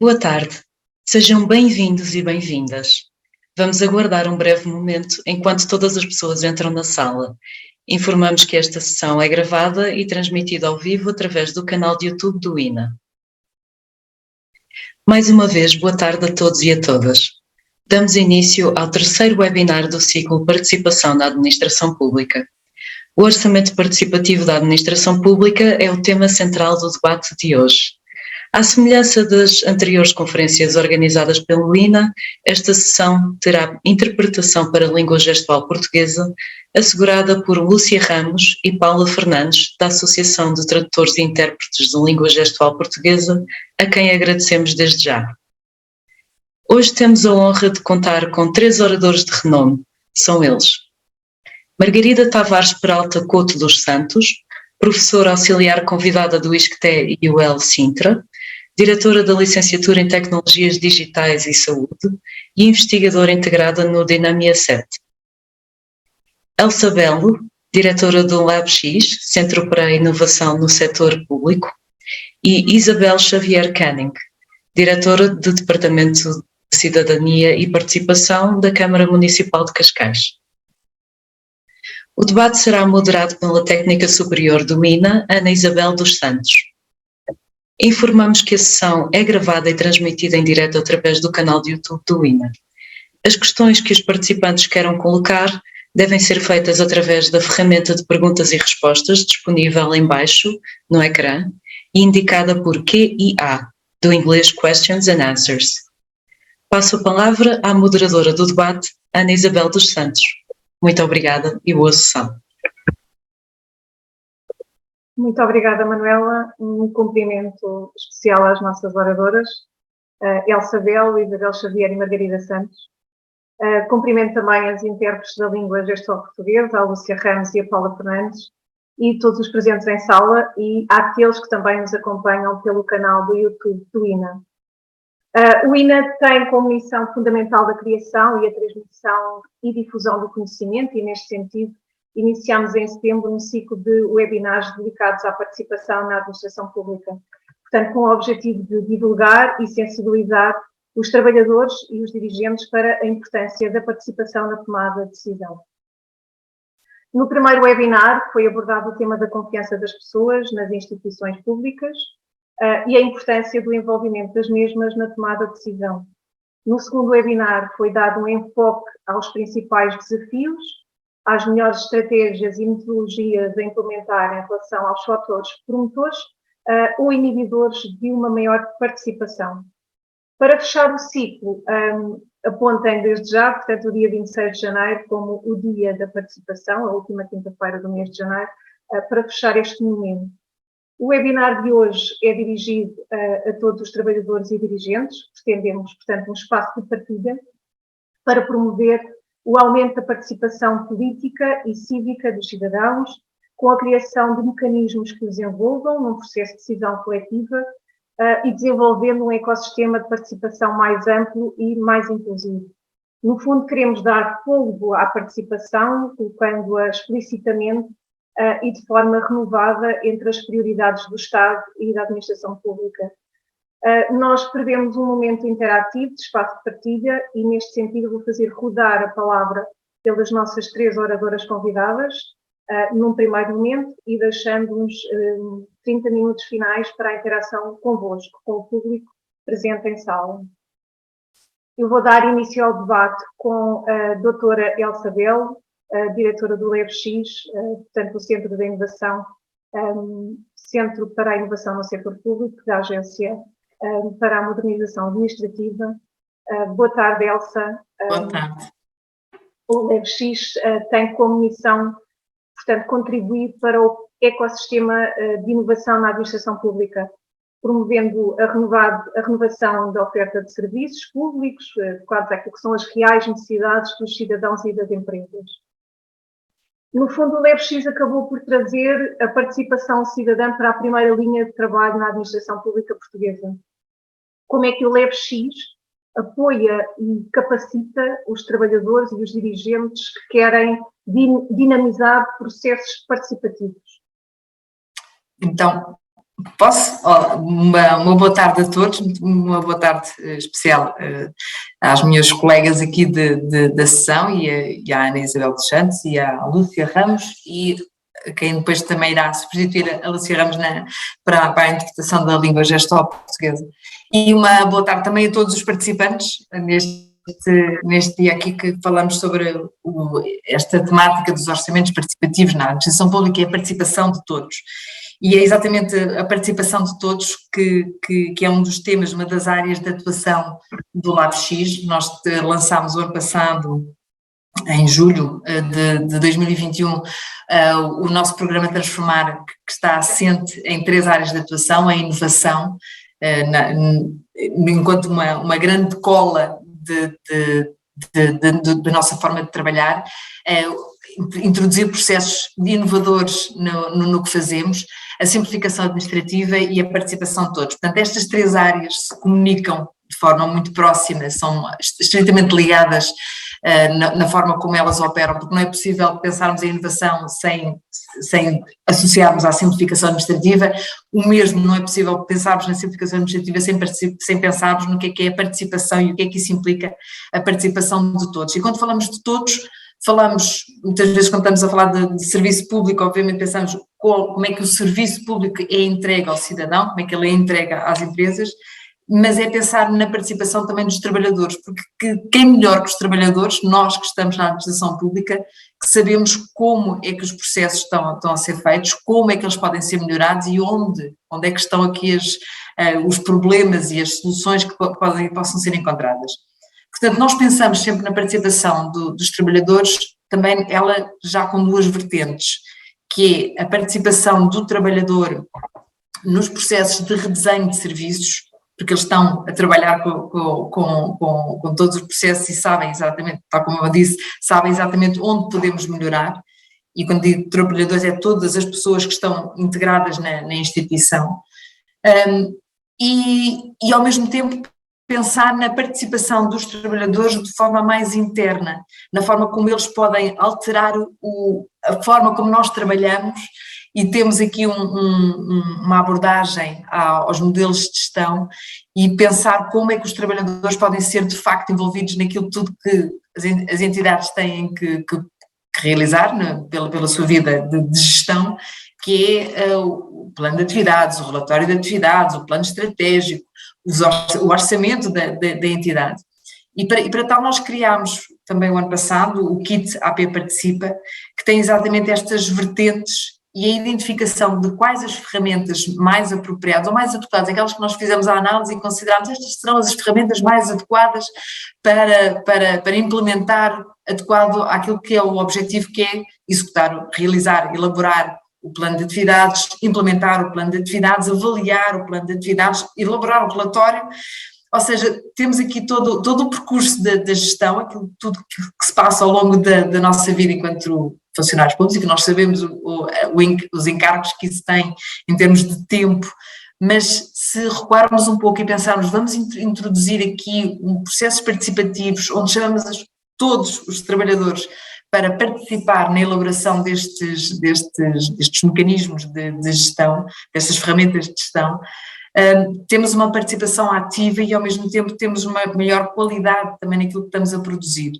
Boa tarde, sejam bem-vindos e bem-vindas. Vamos aguardar um breve momento enquanto todas as pessoas entram na sala. Informamos que esta sessão é gravada e transmitida ao vivo através do canal de YouTube do INA. Mais uma vez, boa tarde a todos e a todas. Damos início ao terceiro webinar do ciclo Participação na Administração Pública. O Orçamento Participativo da Administração Pública é o tema central do debate de hoje. À semelhança das anteriores conferências organizadas pelo INA, esta sessão terá interpretação para a língua gestual portuguesa, assegurada por Lúcia Ramos e Paula Fernandes, da Associação de Tradutores e Intérpretes de Língua Gestual Portuguesa, a quem agradecemos desde já. Hoje temos a honra de contar com 3 oradores de renome. São eles: Margarida Tavares Peralta Couto dos Santos, professora auxiliar convidada do ISCTE e UEL Sintra, diretora da Licenciatura em Tecnologias Digitais e Saúde e investigadora integrada no Dinamia 7. Elsa Belo, diretora do LabX, Centro para a Inovação no Setor Público, e Isabel Xavier Canning, diretora do Departamento de Cidadania e Participação da Câmara Municipal de Cascais. O debate será moderado pela técnica superior do INA, Ana Isabel dos Santos. Informamos que a sessão é gravada e transmitida em direto através do canal de YouTube do INA. As questões que os participantes queiram colocar devem ser feitas através da ferramenta de perguntas e respostas disponível em baixo no ecrã e indicada por QIA, do inglês Questions and Answers. Passo a palavra à moderadora do debate, Ana Isabel dos Santos. Muito obrigada e boa sessão. Muito obrigada, Manuela. Um cumprimento especial às nossas oradoras, Elsa Belo, Isabel Xavier e Margarida Santos. Cumprimento também as intérpretes da língua gestual portuguesa, a Lúcia Ramos e a Paula Fernandes, e todos os presentes em sala, e àqueles que também nos acompanham pelo canal do YouTube do INA. O INA tem como missão fundamental da criação e a transmissão e difusão do conhecimento, e neste sentido iniciamos em setembro um ciclo de webinars dedicados à participação na administração pública, portanto com o objetivo de divulgar e sensibilizar os trabalhadores e os dirigentes para a importância da participação na tomada de decisão. No primeiro webinar foi abordado o tema da confiança das pessoas nas instituições públicas e a importância do envolvimento das mesmas na tomada de decisão. No segundo webinar foi dado um enfoque aos principais desafios, às melhores estratégias e metodologias a implementar em relação aos fatores promotores ou inibidores de uma maior participação. Para fechar o ciclo, apontem desde já, portanto, o dia 26 de janeiro como o dia da participação, a última quinta-feira do mês de janeiro, para fechar este momento. O webinar de hoje é dirigido a todos os trabalhadores e dirigentes. Pretendemos, portanto, um espaço de partilha para promover o aumento da participação política e cívica dos cidadãos, com a criação de mecanismos que os envolvam num processo de decisão coletiva e desenvolvendo um ecossistema de participação mais amplo e mais inclusivo. No fundo, queremos dar fôlego à participação, colocando-a explicitamente e de forma renovada entre as prioridades do Estado e da administração pública. Nós prevemos um momento interativo de espaço de partilha e, neste sentido, vou fazer rodar a palavra pelas nossas 3 oradoras convidadas, num primeiro momento, e deixando uns 30 minutos finais para a interação convosco, com o público presente em sala. Eu vou dar início ao debate com a doutora Elsa Belo, diretora do LabX, portanto, do Centro de Inovação, Centro para a Inovação no Setor Público, da Agência para a Modernização Administrativa. Boa tarde, Elsa. Boa tarde. O LabX tem como missão, portanto, contribuir para o ecossistema de inovação na administração pública, promovendo a renovação da oferta de serviços públicos, adequados àquilo que são as reais necessidades dos cidadãos e das empresas. No fundo, o LabX acabou por trazer a participação cidadã para a primeira linha de trabalho na administração pública portuguesa. Como é que o LabX apoia e capacita os trabalhadores e os dirigentes que querem dinamizar processos participativos? Então, Posso? Uma boa tarde a todos, uma boa tarde especial às minhas colegas aqui da sessão e à Ana Isabel dos Santos e à Lúcia Ramos e quem depois também irá substituir a Lúcia Ramos para a interpretação da língua gestual portuguesa. E uma boa tarde também a todos os participantes neste dia aqui que falamos sobre esta temática dos orçamentos participativos na administração pública e a participação de todos. E é exatamente a participação de todos que é um dos temas, uma das áreas de atuação do LabX. Nós lançámos o ano passado, em julho de 2021, o nosso programa Transformar, que está assente em 3 áreas de atuação: a inovação, enquanto uma grande cola da nossa forma de trabalhar, introduzir processos inovadores no que fazemos, a simplificação administrativa e a participação de todos. Portanto, estas 3 áreas se comunicam de forma muito próxima, são estritamente ligadas na forma como elas operam, porque não é possível pensarmos em inovação sem associarmos à simplificação administrativa. O mesmo não é possível pensarmos na simplificação administrativa sem pensarmos no que é a participação e o que é que isso implica, a participação de todos. E quando falamos de todos, falamos, muitas vezes quando estamos a falar de serviço público, obviamente pensamos como é que o serviço público é entregue ao cidadão, como é que ele é entregue às empresas, mas é pensar na participação também dos trabalhadores, porque quem melhor que os trabalhadores, nós que estamos na administração pública, que sabemos como é que os processos estão a ser feitos, como é que eles podem ser melhorados e onde é que estão aqui os problemas e as soluções que possam ser encontradas. Portanto, nós pensamos sempre na participação dos trabalhadores, também ela já com 2 vertentes, que é a participação do trabalhador nos processos de redesenho de serviços, porque eles estão a trabalhar com todos os processos e sabem exatamente, tal como eu disse, sabem exatamente onde podemos melhorar, e quando digo trabalhadores é todas as pessoas que estão integradas na instituição, e ao mesmo tempo pensar na participação dos trabalhadores de forma mais interna, na forma como eles podem alterar a forma como nós trabalhamos, e temos aqui uma abordagem aos modelos de gestão e pensar como é que os trabalhadores podem ser de facto envolvidos naquilo tudo que as entidades têm que realizar, né, pela sua vida de gestão, que é o plano de atividades, o relatório de atividades, o plano estratégico, o orçamento da entidade. E para tal nós criámos também o ano passado o Kit AP Participa, que tem exatamente estas vertentes e a identificação de quais as ferramentas mais apropriadas ou mais adequadas, aquelas que nós fizemos a análise e consideramos estas serão as ferramentas mais adequadas para implementar adequado àquilo que é o objetivo, que é executar, realizar, elaborar o plano de atividades, implementar o plano de atividades, avaliar o plano de atividades, elaborar o relatório. Ou seja, temos aqui todo o percurso da gestão, aquilo tudo que se passa ao longo da nossa vida enquanto funcionários públicos, e que nós sabemos os encargos que isso tem em termos de tempo, mas se recuarmos um pouco e pensarmos, vamos introduzir aqui processos participativos onde chamamos todos os trabalhadores para participar na elaboração destes mecanismos de gestão, destas ferramentas de gestão, temos uma participação ativa e ao mesmo tempo temos uma maior qualidade também naquilo que estamos a produzir.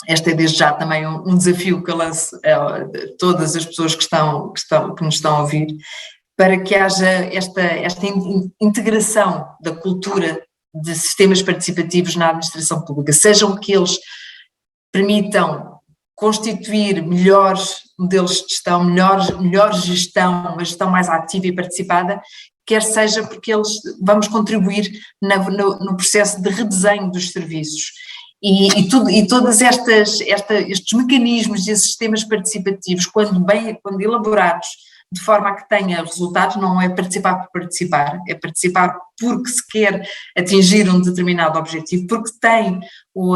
Este é desde já também um desafio que eu lanço a todas as pessoas que nos estão a ouvir, para que haja esta integração da cultura de sistemas participativos na administração pública, sejam que eles permitam constituir melhores modelos de gestão, melhor gestão, uma gestão mais ativa e participada, quer seja porque vamos contribuir no processo de redesenho dos serviços. E todos estes mecanismos e esses sistemas participativos, quando elaborados de forma a que tenha resultados, não é participar por participar, é participar porque se quer atingir um determinado objetivo, porque tem o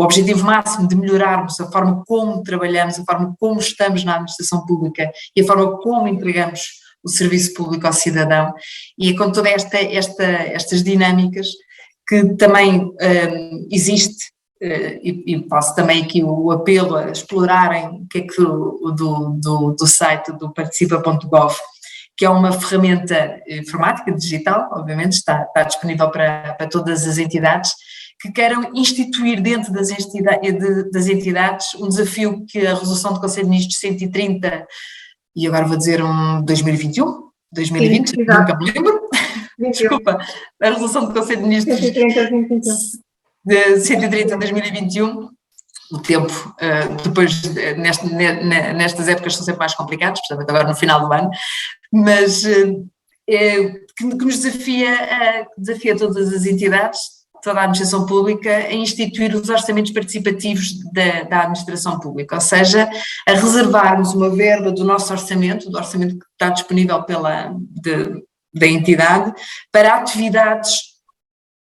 objetivo máximo de melhorarmos a forma como trabalhamos, a forma como estamos na administração pública e a forma como entregamos o serviço público ao cidadão, e é com todas estas dinâmicas que também existe, e faço também aqui o apelo a explorarem o que é que do site do participa.gov, que é uma ferramenta informática digital, obviamente está disponível para todas as entidades, que queiram instituir dentro das entidades um desafio que a resolução do Conselho de Ministros 130, e agora vou dizer 2021, 2020, Sim, nunca me lembro, 21. desculpa, a resolução do Conselho de Ministros 130, de 130 de 2021, o tempo depois, nestas épocas são sempre mais complicados, portanto agora no final do ano, mas que nos desafia todas as entidades, toda a administração pública, a instituir os orçamentos participativos da administração pública, ou seja, a reservarmos uma verba do nosso orçamento, do orçamento que está disponível da entidade, para atividades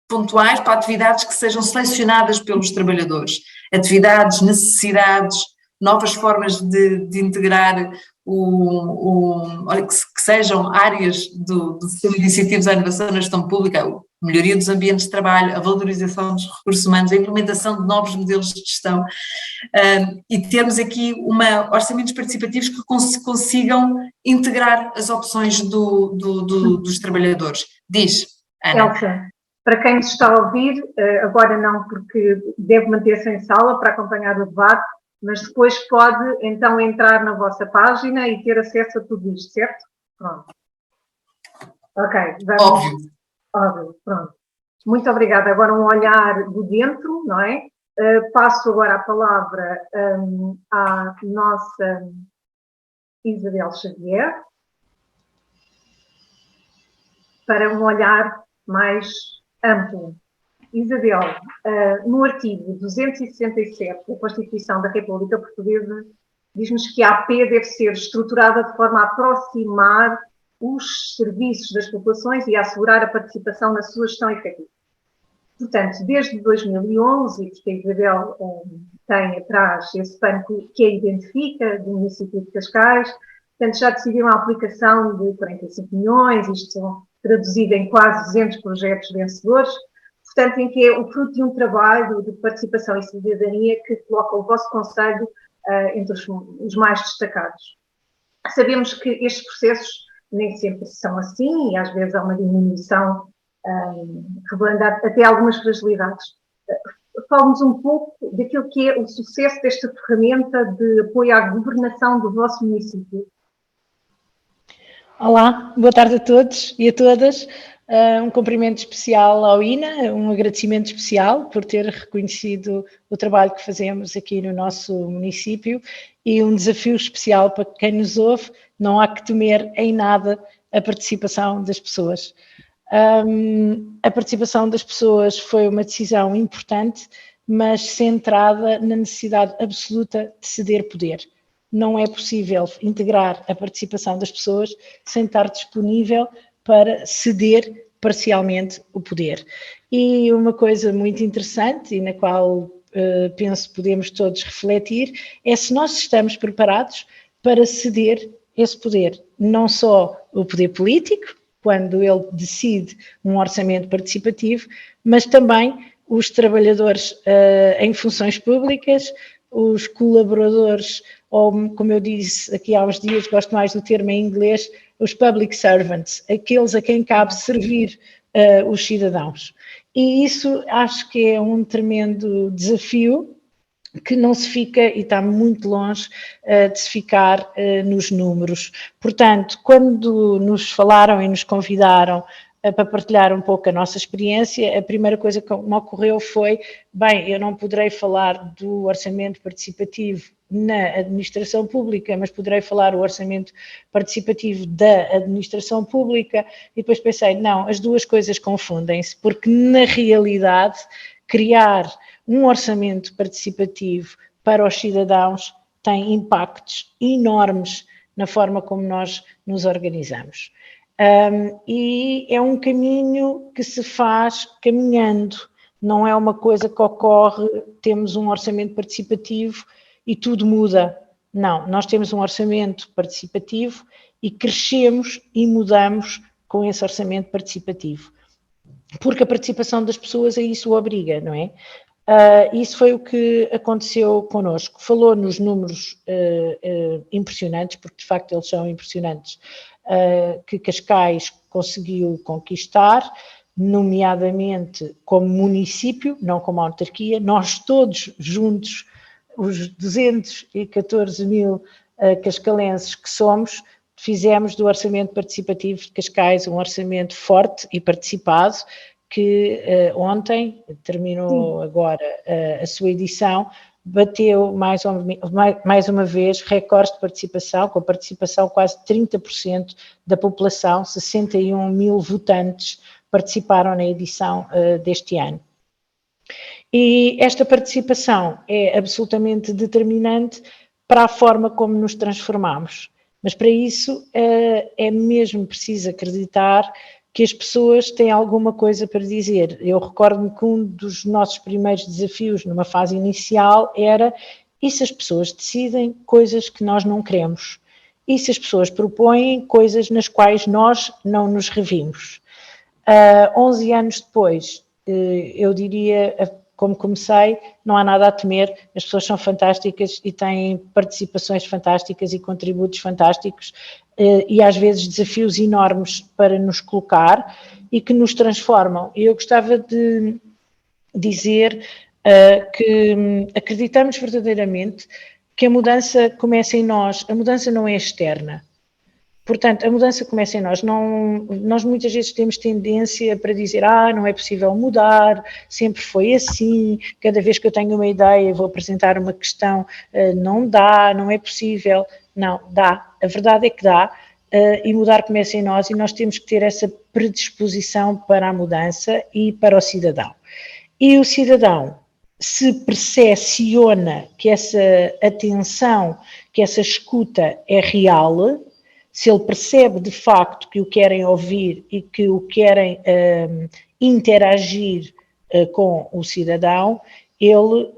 pontuais, para atividades que sejam selecionadas pelos trabalhadores, atividades, necessidades, novas formas de integrar que sejam áreas do sistema de incentivos à inovação na gestão pública, a melhoria dos ambientes de trabalho, a valorização dos recursos humanos, a implementação de novos modelos de gestão, e termos aqui orçamentos participativos que consigam integrar as opções dos trabalhadores. Diz, Ana. Elsa, para quem nos está a ouvir, agora não, porque deve manter-se em sala para acompanhar o debate, mas depois pode então entrar na vossa página e ter acesso a tudo isto, certo? Pronto. Ok, vamos. Óbvio, pronto. Muito obrigada. Agora um olhar do dentro, não é? Passo agora a palavra à nossa Isabel Xavier para um olhar mais amplo. Isabel, no artigo 267 da Constituição da República Portuguesa, diz-nos que a AP deve ser estruturada de forma a aproximar os serviços das populações e a assegurar a participação na sua gestão efetiva. Portanto, desde 2011, porque a Isabel tem atrás esse plano que a identifica do município de Cascais, portanto, já decidiram a aplicação de 45 milhões, isto são traduzido em quase 200 projetos vencedores, portanto, em que é o fruto de um trabalho de participação e cidadania que coloca o vosso Conselho entre os mais destacados. Sabemos que estes processos nem sempre são assim e às vezes há uma diminuição, revelando até algumas fragilidades. Fale-nos um pouco daquilo que é o sucesso desta ferramenta de apoio à governação do vosso município. Olá, boa tarde a todos e a todas. Um cumprimento especial ao INA, um agradecimento especial por ter reconhecido o trabalho que fazemos aqui no nosso município e um desafio especial para quem nos ouve, não há que temer em nada a participação das pessoas. A participação das pessoas foi uma decisão importante, mas centrada na necessidade absoluta de ceder poder. Não é possível integrar a participação das pessoas sem estar disponível para ceder parcialmente o poder. E uma coisa muito interessante e na qual penso podemos todos refletir é se nós estamos preparados para ceder esse poder, não só o poder político, quando ele decide um orçamento participativo, mas também os trabalhadores em funções públicas, os colaboradores, ou como eu disse aqui há uns dias, gosto mais do termo em inglês, os public servants, aqueles a quem cabe servir os cidadãos. E isso acho que é um tremendo desafio que não se fica, e está muito longe de se ficar nos números. Portanto, quando nos falaram e nos convidaram para partilhar um pouco a nossa experiência, a primeira coisa que me ocorreu foi, bem, eu não poderei falar do orçamento participativo na administração pública, mas poderei falar o orçamento participativo da administração pública, e depois pensei, não, as duas coisas confundem-se, porque na realidade criar um orçamento participativo para os cidadãos tem impactos enormes na forma como nós nos organizamos. E é um caminho que se faz caminhando, não é uma coisa que ocorre, temos um orçamento participativo e tudo muda. Não, nós temos um orçamento participativo e crescemos e mudamos com esse orçamento participativo. Porque a participação das pessoas a isso obriga, não é? Isso foi o que aconteceu connosco. Falou nos números impressionantes, porque de facto eles são impressionantes, que Cascais conseguiu conquistar, nomeadamente como município, não como autarquia. Nós todos juntos, os 214 mil cascalenses que somos, fizemos do Orçamento Participativo de Cascais um orçamento forte e participado, que ontem, terminou agora a sua edição, bateu mais uma vez recordes de participação, com a participação quase 30% da população, 61 mil votantes participaram na edição deste ano. E esta participação é absolutamente determinante para a forma como nos transformamos. Mas para isso é mesmo preciso acreditar que as pessoas têm alguma coisa para dizer. Eu recordo-me que um dos nossos primeiros desafios numa fase inicial era: e se as pessoas decidem coisas que nós não queremos? E se as pessoas propõem coisas nas quais nós não nos revimos? 11 anos depois, eu diria, como comecei, não há nada a temer, as pessoas são fantásticas e têm participações fantásticas e contributos fantásticos, e às vezes desafios enormes para nos colocar e que nos transformam. E eu gostava de dizer que acreditamos verdadeiramente que a mudança começa em nós, a mudança não é externa. Portanto, a mudança começa em nós. Nós muitas vezes temos tendência para dizer: não é possível mudar, sempre foi assim, cada vez que eu tenho uma ideia, vou apresentar uma questão, não dá, não é possível. Não, dá. A verdade é que dá, e mudar começa em nós, e nós temos que ter essa predisposição para a mudança e para o cidadão. E o cidadão, se percepciona que essa atenção, que essa escuta é real, se ele percebe de facto que o querem ouvir e que o querem interagir com o cidadão, ele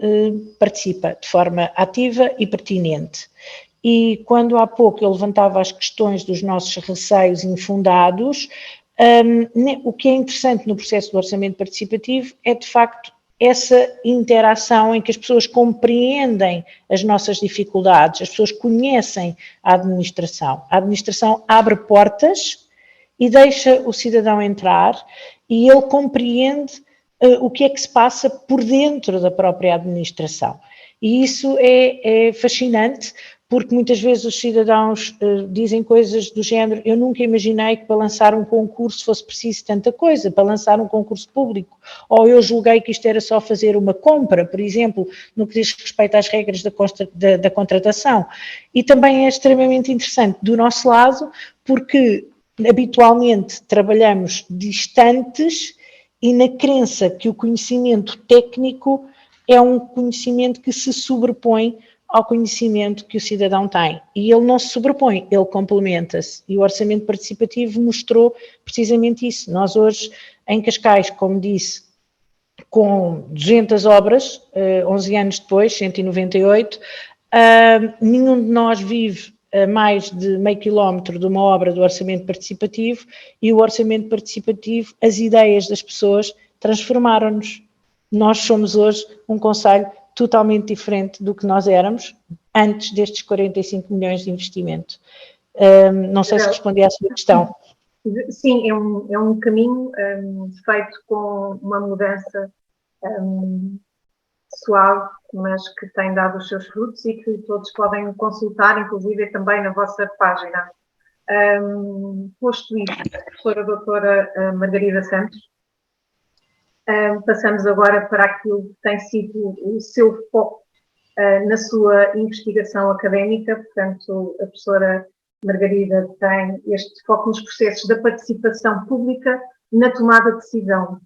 participa de forma ativa e pertinente. E quando há pouco eu levantava as questões dos nossos receios infundados, o que é interessante no processo do orçamento participativo é de facto essa interação em que as pessoas compreendem as nossas dificuldades, as pessoas conhecem a administração abre portas e deixa o cidadão entrar e ele compreende o que é que se passa por dentro da própria administração. E isso é fascinante, porque muitas vezes os cidadãos dizem coisas do género: eu nunca imaginei que para lançar um concurso fosse preciso tanta coisa, para lançar um concurso público, ou eu julguei que isto era só fazer uma compra, por exemplo, no que diz respeito às regras da contratação. E também é extremamente interessante do nosso lado, porque habitualmente trabalhamos distantes e na crença que o conhecimento técnico é um conhecimento que se sobrepõe ao conhecimento que o cidadão tem. E ele não se sobrepõe, ele complementa-se. E o orçamento participativo mostrou precisamente isso. Nós hoje, em Cascais, como disse, com 200 obras, 11 anos depois, 198, nenhum de nós vive a mais de meio quilómetro de uma obra do orçamento participativo, e o orçamento participativo, as ideias das pessoas transformaram-nos. Nós somos hoje um concelho totalmente diferente do que nós éramos antes destes 45 milhões de investimento. Não sei se respondi à sua questão. Sim, é um caminho feito com uma mudança suave, mas que tem dado os seus frutos e que todos podem consultar, inclusive também na vossa página. Posto isto, professora doutora Margarida Santos, passamos agora para aquilo que tem sido o seu foco na sua investigação académica. Portanto, a professora Margarida tem este foco nos processos da participação pública na tomada de decisão.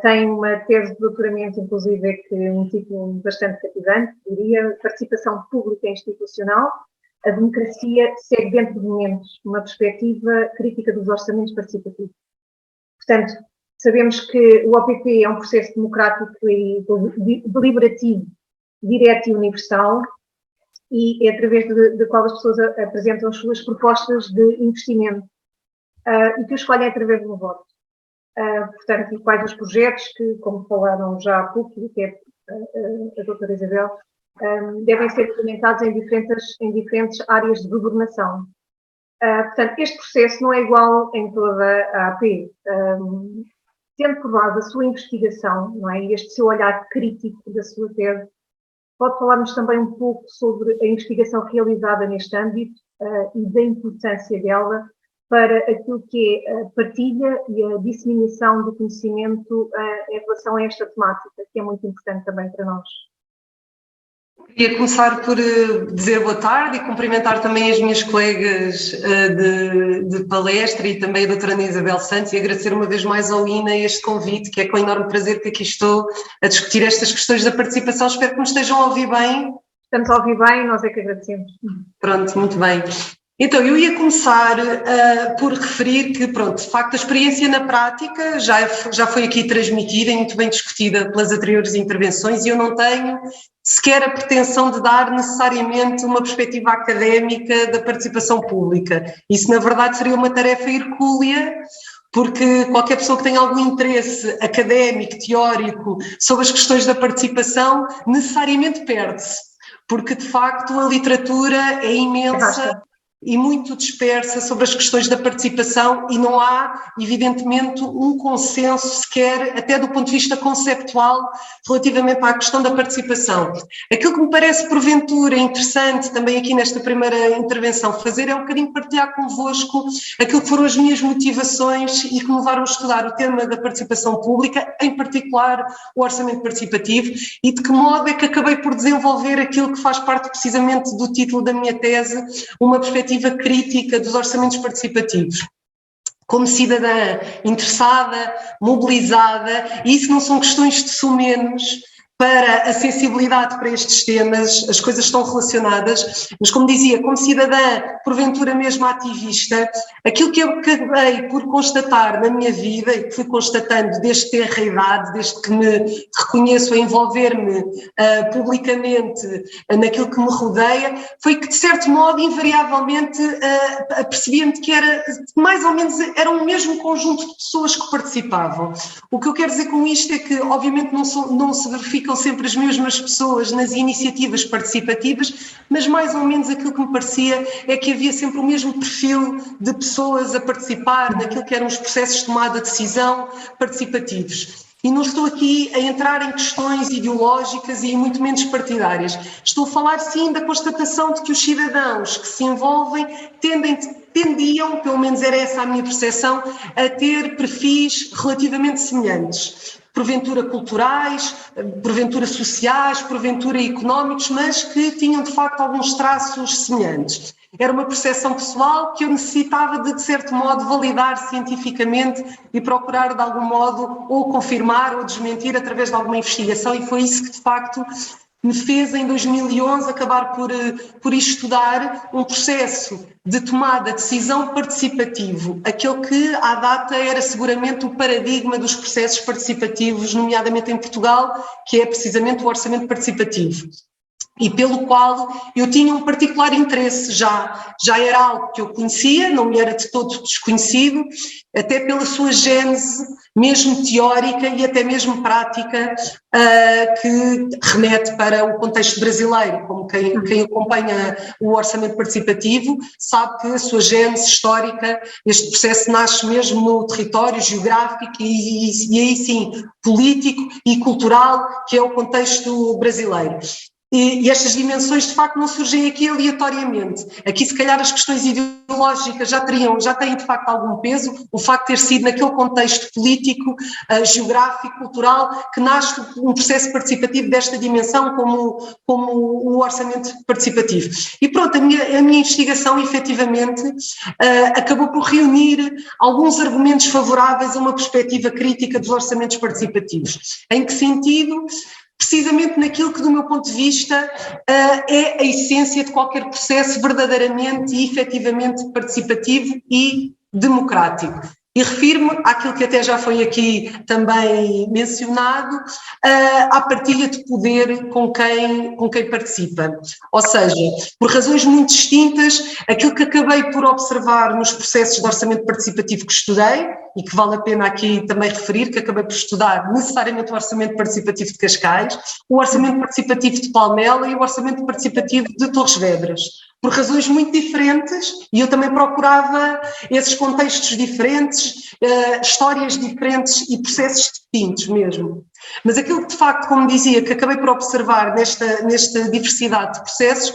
Tem uma tese de doutoramento, inclusive, que é um título bastante cativante, diria: Participação Pública Institucional, a democracia segue dentro de momentos, uma perspectiva crítica dos orçamentos participativos. Portanto, sabemos que o OPP é um processo democrático e deliberativo, direto e universal, e é através do qual as pessoas apresentam as suas propostas de investimento e que o escolhem através do voto. portanto, e quais os projetos que, como falaram já há pouco, e até a doutora Isabel, devem ser implementados em diferentes áreas de governação. Portanto, este processo não é igual em toda a AP. Tendo por base a sua investigação, não é? Este seu olhar crítico da sua tese, pode falar-nos também um pouco sobre a investigação realizada neste âmbito e da importância dela para aquilo que é a partilha e a disseminação do conhecimento em relação a esta temática, que é muito importante também para nós. Queria começar por dizer boa tarde e cumprimentar também as minhas colegas de palestra e também a doutora Ana Isabel Santos, e agradecer uma vez mais ao INA este convite, que é com enorme prazer que aqui estou a discutir estas questões da participação. Espero que me estejam a ouvir bem. Estamos a ouvir bem, nós é que agradecemos. Pronto, muito bem. Então, eu ia começar por referir que, pronto, de facto, a experiência na prática já foi aqui transmitida e muito bem discutida pelas anteriores intervenções, e eu não tenho sequer a pretensão de dar necessariamente uma perspectiva académica da participação pública. Isso, na verdade, seria uma tarefa hercúlea, porque qualquer pessoa que tenha algum interesse académico, teórico, sobre as questões da participação, necessariamente perde-se, porque, de facto, a literatura é imensa e muito dispersa sobre as questões da participação, e não há, evidentemente, um consenso sequer, até do ponto de vista conceptual, relativamente à questão da participação. Aquilo que me parece, porventura, interessante também aqui nesta primeira intervenção fazer é um bocadinho partilhar convosco aquilo que foram as minhas motivações e que me levaram a estudar o tema da participação pública, em particular o orçamento participativo, e de que modo é que acabei por desenvolver aquilo que faz parte precisamente do título da minha tese, uma perspectiva crítica dos orçamentos participativos. Como cidadã interessada, mobilizada, e isso não são questões de sumenos para a sensibilidade para estes temas, as coisas estão relacionadas, mas como dizia, como cidadã, porventura mesmo ativista, aquilo que eu acabei por constatar na minha vida, e que fui constatando desde ter a idade, desde que me reconheço a envolver-me publicamente naquilo que me rodeia, foi que, de certo modo, invariavelmente, apercebia-me que era, mais ou menos, era um mesmo conjunto de pessoas que participavam. O que eu quero dizer com isto é que, obviamente, não se verificam sempre as mesmas pessoas nas iniciativas participativas, mas mais ou menos aquilo que me parecia é que havia sempre o mesmo perfil de pessoas a participar naquilo que eram os processos de tomada de decisão participativos. E não estou aqui a entrar em questões ideológicas e muito menos partidárias. Estou a falar, sim, da constatação de que os cidadãos que se envolvem tendiam, pelo menos era essa a minha percepção, a ter perfis relativamente semelhantes. Porventura culturais, porventura sociais, porventura económicos, mas que tinham de facto alguns traços semelhantes. Era uma percepção pessoal que eu necessitava de certo modo, validar cientificamente e procurar de algum modo ou confirmar ou desmentir através de alguma investigação, e foi isso que de facto me fez em 2011 acabar por estudar um processo de tomada de decisão participativo, aquele que à data era seguramente o paradigma dos processos participativos, nomeadamente em Portugal, que é precisamente o orçamento participativo, e pelo qual eu tinha um particular interesse, já era algo que eu conhecia, não me era de todo desconhecido, até pela sua gênese, mesmo teórica e até mesmo prática, que remete para o contexto brasileiro, como quem acompanha o orçamento participativo sabe que a sua gênese histórica, este processo nasce mesmo no território geográfico e aí sim, político e cultural, que é o contexto brasileiro. E estas dimensões, de facto, não surgem aqui aleatoriamente. Aqui, se calhar, as questões ideológicas já têm, de facto, algum peso. O facto de ter sido naquele contexto político, geográfico, cultural, que nasce um processo participativo desta dimensão, como o orçamento participativo. E pronto, a minha investigação, efetivamente, acabou por reunir alguns argumentos favoráveis a uma perspectiva crítica dos orçamentos participativos. Em que sentido? Precisamente naquilo que, do meu ponto de vista, é a essência de qualquer processo verdadeiramente e efetivamente participativo e democrático. E refiro-me àquilo que até já foi aqui também mencionado, à partilha de poder com quem participa. Ou seja, por razões muito distintas, aquilo que acabei por observar nos processos de orçamento participativo que estudei, e que vale a pena aqui também referir, que acabei por estudar necessariamente o orçamento participativo de Cascais, o orçamento participativo de Palmela e o orçamento participativo de Torres Vedras. Por razões muito diferentes, e eu também procurava esses contextos diferentes, histórias diferentes e processos distintos mesmo. Mas aquilo que de facto, como dizia, que acabei por observar nesta diversidade de processos,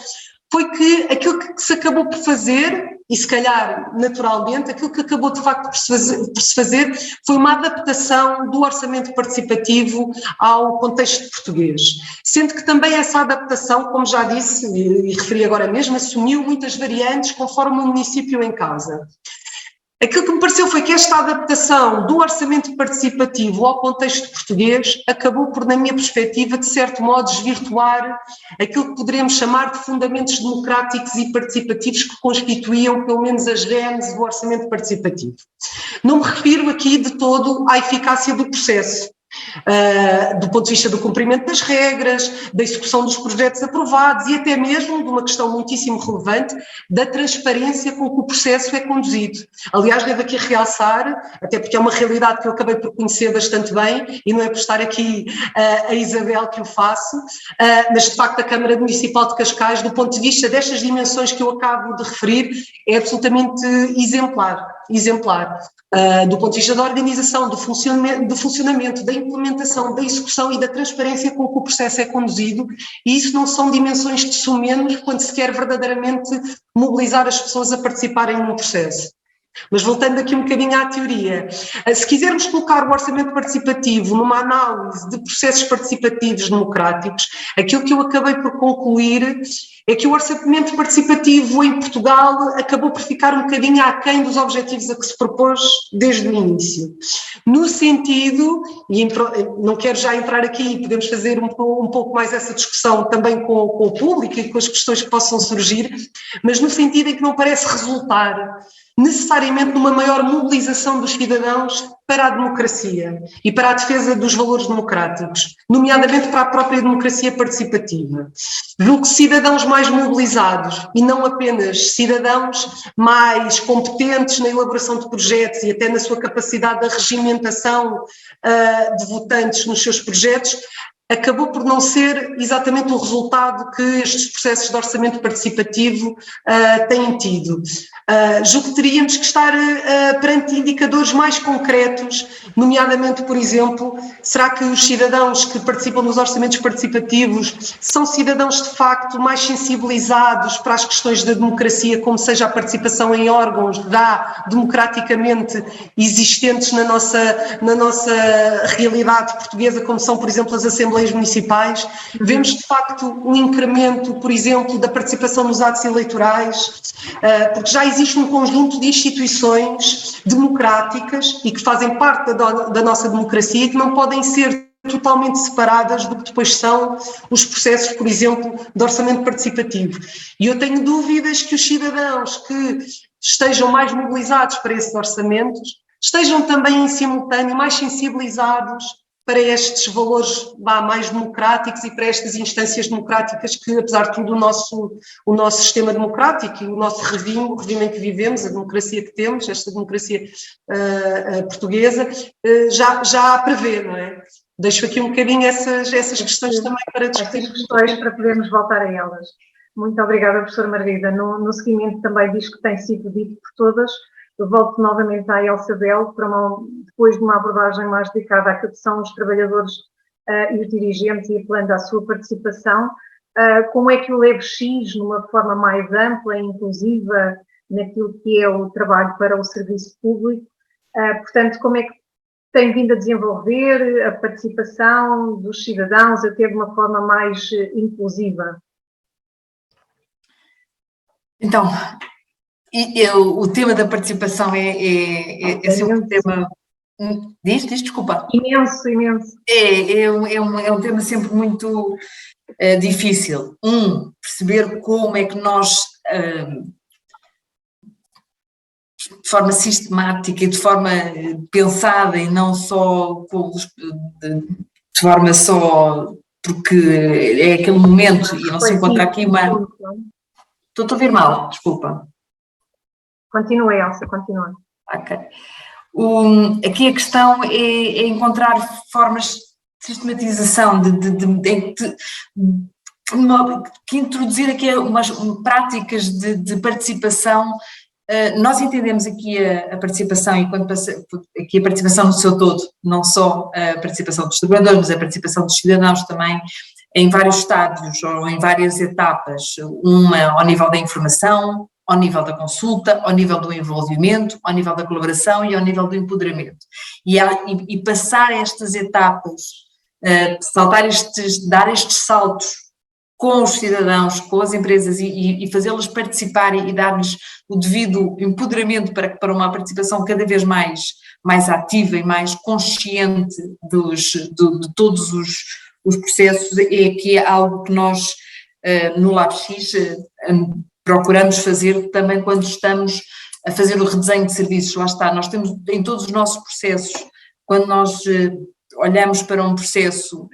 foi que aquilo que se acabou por fazer, e se calhar naturalmente, aquilo que acabou de facto por se fazer foi uma adaptação do orçamento participativo ao contexto português. Sendo que também essa adaptação, como já disse e referi agora mesmo, assumiu muitas variantes conforme o município em causa. Aquilo que me pareceu foi que esta adaptação do orçamento participativo ao contexto português acabou por, na minha perspectiva, de certo modo, desvirtuar aquilo que poderemos chamar de fundamentos democráticos e participativos que constituíam, pelo menos, as genes do orçamento participativo. Não me refiro aqui de todo à eficácia do processo. Do ponto de vista do cumprimento das regras, da execução dos projetos aprovados e até mesmo de uma questão muitíssimo relevante da transparência com que o processo é conduzido. Aliás, devo aqui realçar, até porque é uma realidade que eu acabei por conhecer bastante bem e não é por estar aqui a Isabel que o faço, mas de facto a Câmara Municipal de Cascais, do ponto de vista destas dimensões que eu acabo de referir, é absolutamente exemplar. Do ponto de vista da organização, do funcionamento, da implementação, da execução e da transparência com que o processo é conduzido, e isso não são dimensões de sumenos quando se quer verdadeiramente mobilizar as pessoas a participarem num processo. Mas voltando aqui um bocadinho à teoria, se quisermos colocar o orçamento participativo numa análise de processos participativos democráticos, aquilo que eu acabei por concluir é que o orçamento participativo em Portugal acabou por ficar um bocadinho aquém dos objetivos a que se propôs desde o início. No sentido, e não quero já entrar aqui, podemos fazer um pouco mais essa discussão também com o público e com as questões que possam surgir, mas no sentido em que não parece resultar necessariamente numa maior mobilização dos cidadãos para a democracia e para a defesa dos valores democráticos, nomeadamente para a própria democracia participativa. Julgo que cidadãos mais mobilizados e não apenas cidadãos mais competentes na elaboração de projetos e até na sua capacidade de regimentação de votantes nos seus projetos, acabou por não ser exatamente o resultado que estes processos de orçamento participativo têm tido. Julgo que teríamos que estar perante indicadores mais concretos, nomeadamente, por exemplo, será que os cidadãos que participam nos orçamentos participativos são cidadãos de facto mais sensibilizados para as questões da democracia, como seja a participação em órgãos já democraticamente existentes na nossa realidade portuguesa, como são, por exemplo, as assembleias municipais? Vemos de facto um incremento, por exemplo, da participação nos atos eleitorais, porque já existe um conjunto de instituições democráticas e que fazem parte da nossa democracia e que não podem ser totalmente separadas do que depois são os processos, por exemplo, de orçamento participativo. E eu tenho dúvidas que os cidadãos que estejam mais mobilizados para esses orçamentos estejam também em simultâneo mais sensibilizados para estes valores mais democráticos e para estas instâncias democráticas que, apesar de tudo, o nosso sistema democrático e o nosso o regime em que vivemos, a democracia que temos, esta democracia portuguesa, já prevê, não é? Deixo aqui um bocadinho essas questões também para discutir. Essas questões para podermos voltar a elas. Muito obrigada, professora Margarida. No seguimento também diz que tem sido dito por todas. Eu volto novamente à Elsabel, depois de uma abordagem mais dedicada àquilo que são os trabalhadores e os dirigentes e apelando à sua participação. Como é que o LEVX, numa forma mais ampla e inclusiva naquilo que é o trabalho para o serviço público, portanto, como é que tem vindo a desenvolver a participação dos cidadãos até de uma forma mais inclusiva? Então, o tema da participação é sempre um tema... Desculpa. Imenso. É um tema sempre muito difícil. Perceber como é que nós de forma sistemática e de forma pensada e não só de forma só porque é aquele momento e não se encontra aqui uma... Estou a ouvir mal, desculpa. Continua, Elsa, continua. Ok. Aqui a questão é encontrar formas de sistematização, que introduzir aqui umas práticas de participação. Nós entendemos aqui a participação, aqui a participação no seu todo, não só a participação dos trabalhadores, mas a participação dos cidadãos também, em vários estádios ou em várias etapas, uma ao nível da informação, ao nível da consulta, ao nível do envolvimento, ao nível da colaboração e ao nível do empoderamento. E passar estas etapas, dar estes saltos com os cidadãos, com as empresas e fazê-los participar e dar-lhes o devido empoderamento para uma participação cada vez mais ativa e mais consciente de todos os processos, que é algo que nós no LabX procuramos fazer também quando estamos a fazer o redesenho de serviços. Lá está, nós temos em todos os nossos processos, quando nós olhamos para um processo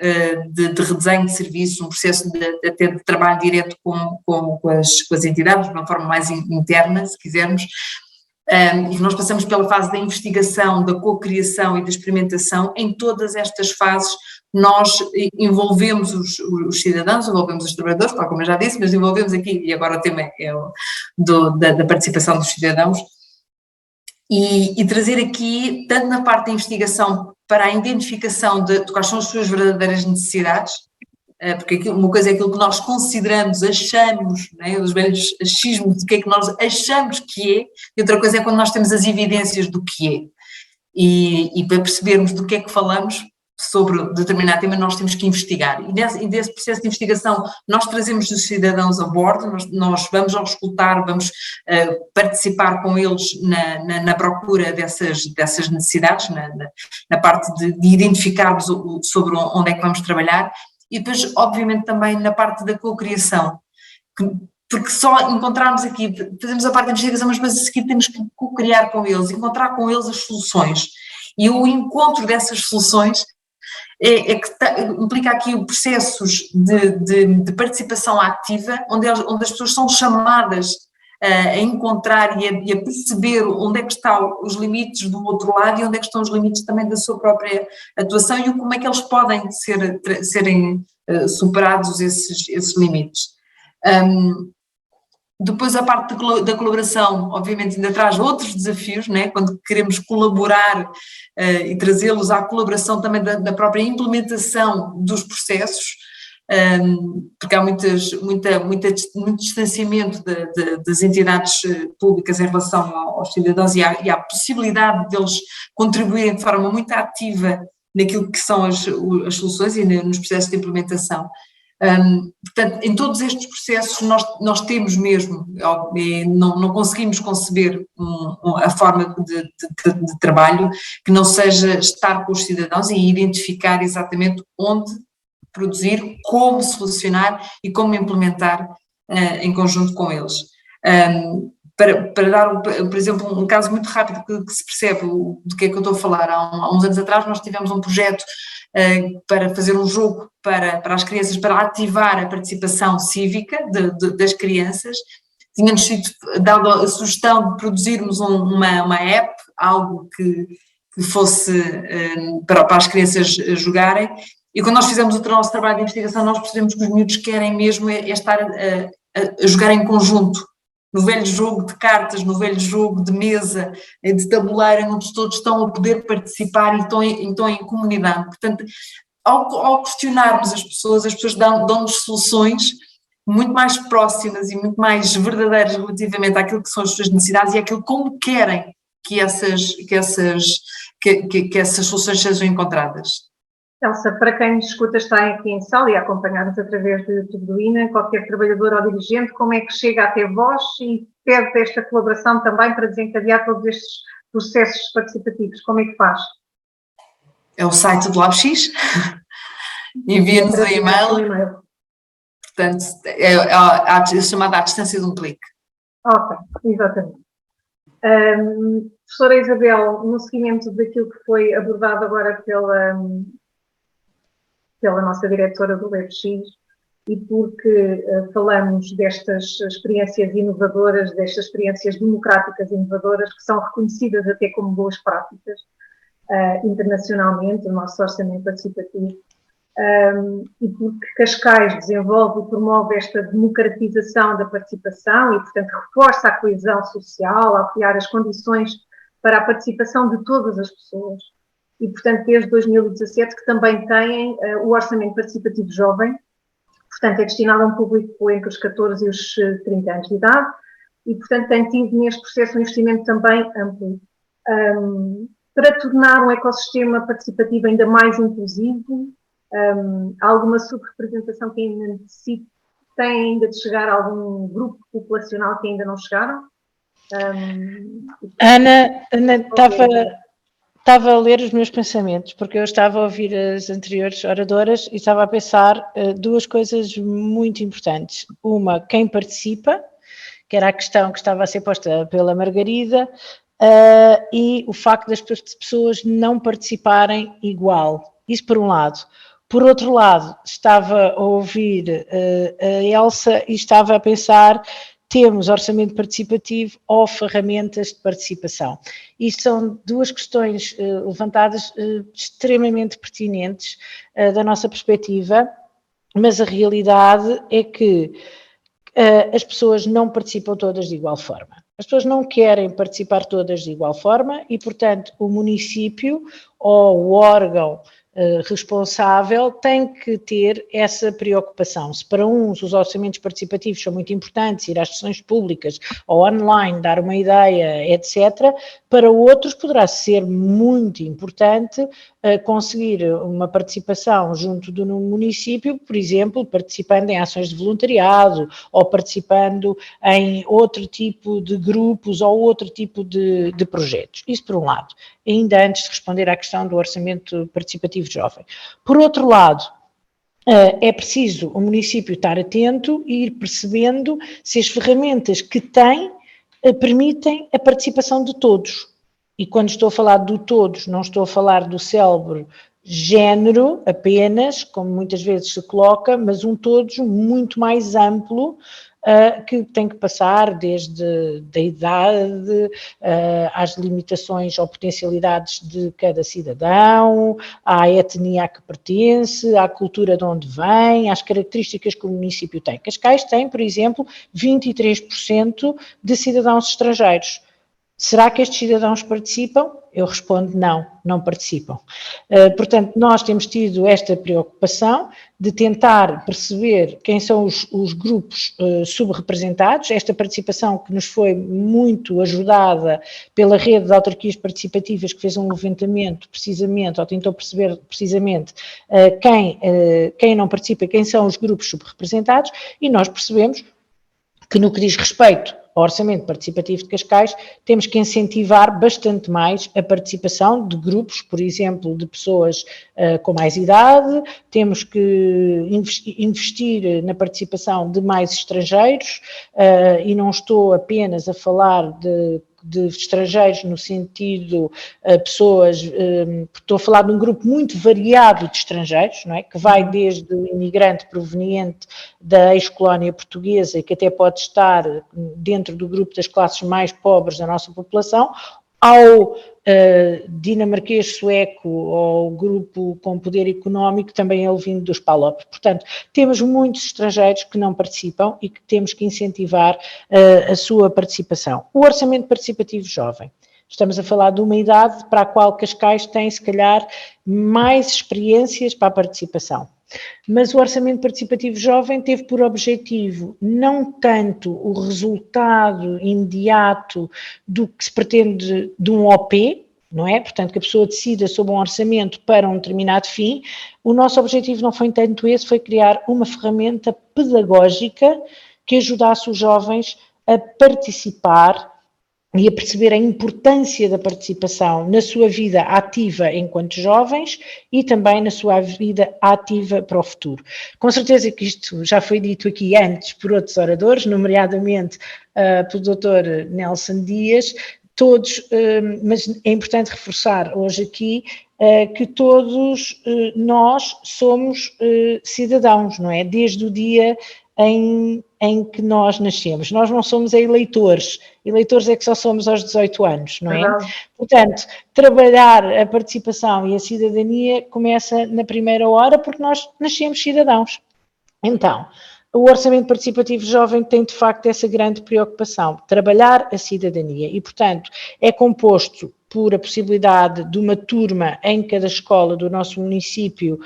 de redesenho de serviços, um processo até de trabalho direto com as entidades, de uma forma mais interna, se quisermos, e nós passamos pela fase da investigação, da cocriação e da experimentação. Em todas estas fases nós envolvemos os cidadãos, envolvemos os trabalhadores, como eu já disse, mas envolvemos aqui, e agora o tema é da participação dos cidadãos, e trazer aqui, tanto na parte da investigação, para a identificação de quais são as suas verdadeiras necessidades, porque uma coisa é aquilo que nós consideramos, achamos, né, os velhos achismos do que é que nós achamos que é, e outra coisa é quando nós temos as evidências do que é. E para percebermos do que é que falamos sobre determinado tema, nós temos que investigar. E desse processo de investigação, nós trazemos os cidadãos a bordo, nós vamos ao escutar, vamos participar com eles na procura dessas necessidades, na parte de identificarmos sobre onde é que vamos trabalhar, e depois, obviamente, também na parte da cocriação, porque só encontrarmos aqui, fazemos a parte da investigação, mas depois a seguir temos que cocriar com eles, encontrar com eles as soluções. E o encontro dessas soluções implica aqui processos de participação ativa, onde as pessoas são chamadas a encontrar e a perceber onde é que estão os limites do outro lado e onde é que estão os limites também da sua própria atuação e como é que eles podem serem superados esses limites. Depois a parte da colaboração, obviamente, ainda traz outros desafios, né? Quando queremos colaborar e trazê-los à colaboração também da própria implementação dos processos, porque há muito distanciamento das entidades públicas em relação aos cidadãos e há possibilidade deles contribuírem de forma muito ativa naquilo que são as soluções e nos processos de implementação. Portanto, em todos estes processos nós temos mesmo, não conseguimos conceber a forma de trabalho que não seja estar com os cidadãos e identificar exatamente onde produzir, como solucionar e como implementar em conjunto com eles. Para dar, por exemplo, um caso muito rápido que se percebe do que é que eu estou a falar, há uns anos atrás nós tivemos um projeto para fazer um jogo para as crianças, para ativar a participação cívica das crianças. Tinha-nos sido dado a sugestão de produzirmos uma app, algo que fosse para as crianças jogarem, e quando nós fizemos o nosso trabalho de investigação nós percebemos que os miúdos querem mesmo estar a jogar em conjunto, no velho jogo de cartas, no velho jogo de mesa, de tabuleiro, onde todos estão a poder participar e estão em comunidade. Portanto, ao questionarmos as pessoas dão-nos soluções muito mais próximas e muito mais verdadeiras relativamente àquilo que são as suas necessidades e àquilo como querem que essas soluções sejam encontradas. Elsa, para quem nos escuta, está aqui em sala e a acompanhar-nos através do YouTube do INA, qualquer trabalhador ou dirigente, como é que chega até vós e pede esta colaboração também para desencadear todos estes processos participativos? Como é que faz? É o site do LabX, envia-nos um e-mail, portanto, é chamada à distância de um clique. Ok, exatamente. Professora Isabel, no seguimento daquilo que foi abordado agora pela nossa diretora do LabX, e porque falamos destas experiências inovadoras, destas experiências democráticas inovadoras, que são reconhecidas até como boas práticas internacionalmente, o nosso orçamento participativo, e porque Cascais desenvolve e promove esta democratização da participação e, portanto, reforça a coesão social ao criar as condições para a participação de todas as pessoas. E, portanto, desde 2017 que também têm o orçamento participativo jovem, portanto, é destinado a um público entre os 14 e os 30 anos de idade e, portanto, tem tido neste processo um investimento também amplo. Para tornar um ecossistema participativo ainda mais inclusivo, há alguma subrepresentação que ainda necessita, tem ainda de chegar a algum grupo populacional que ainda não chegaram? Ana estava a ler os meus pensamentos, porque eu estava a ouvir as anteriores oradoras e estava a pensar duas coisas muito importantes. Uma, quem participa, que era a questão que estava a ser posta pela Margarida, e o facto das pessoas não participarem igual. Isso por um lado. Por outro lado, estava a ouvir a Elsa e estava a pensar, temos orçamento participativo ou ferramentas de participação. Isto são duas questões levantadas extremamente pertinentes da nossa perspectiva, mas a realidade é que as pessoas não participam todas de igual forma. As pessoas não querem participar todas de igual forma e, portanto, o município ou o órgão responsável tem que ter essa preocupação. Se para uns os orçamentos participativos são muito importantes, ir às sessões públicas ou online, dar uma ideia, etc., para outros poderá ser muito importante conseguir uma participação junto do município, por exemplo, participando em ações de voluntariado ou participando em outro tipo de grupos ou outro tipo de projetos. Isso por um lado, ainda antes de responder à questão do orçamento participativo jovem. Por outro lado, é preciso o município estar atento e ir percebendo se as ferramentas que tem permitem a participação de todos. E quando estou a falar do todos, não estou a falar do célebre género apenas, como muitas vezes se coloca, mas um todos muito mais amplo, que tem que passar desde a idade, às limitações ou potencialidades de cada cidadão, à etnia a que pertence, à cultura de onde vem, às características que o município tem. Cascais tem, por exemplo, 23% de cidadãos estrangeiros. Será que estes cidadãos participam? Eu respondo não, não participam. Portanto, nós temos tido esta preocupação de tentar perceber quem são os grupos subrepresentados, esta participação que nos foi muito ajudada pela rede de autarquias participativas que fez um levantamento precisamente, ou tentou perceber precisamente quem não participa, quem são os grupos subrepresentados, e nós percebemos que no que diz respeito ao orçamento participativo de Cascais, temos que incentivar bastante mais a participação de grupos, por exemplo, de pessoas com mais idade, temos que investir na participação de mais estrangeiros, e não estou apenas a falar de estrangeiros no sentido pessoas, estou a falar de um grupo muito variado de estrangeiros, não é? Que vai desde o imigrante proveniente da ex-colónia portuguesa e que até pode estar dentro do grupo das classes mais pobres da nossa população, ao dinamarquês sueco ou grupo com poder económico, também ele vindo dos PALOP. Portanto, temos muitos estrangeiros que não participam e que temos que incentivar a sua participação. O orçamento participativo jovem. Estamos a falar de uma idade para a qual Cascais tem, se calhar, mais experiências para a participação. Mas o orçamento participativo jovem teve por objetivo não tanto o resultado imediato do que se pretende de um OP, não é? Portanto, que a pessoa decida sobre um orçamento para um determinado fim. O nosso objetivo não foi tanto esse, foi criar uma ferramenta pedagógica que ajudasse os jovens a participar e a perceber a importância da participação na sua vida ativa enquanto jovens e também na sua vida ativa para o futuro. Com certeza que isto já foi dito aqui antes por outros oradores, nomeadamente pelo Dr. Nelson Dias, todos, mas é importante reforçar hoje aqui que todos nós somos cidadãos, não é? Desde o dia em que nós nascemos. Nós não somos eleitores é que só somos aos 18 anos, não é? Verdade. Portanto, trabalhar a participação e a cidadania começa na primeira hora porque nós nascemos cidadãos. Então, o Orçamento Participativo Jovem tem, de facto, essa grande preocupação, trabalhar a cidadania e, portanto, é composto por a possibilidade de uma turma em cada escola do nosso município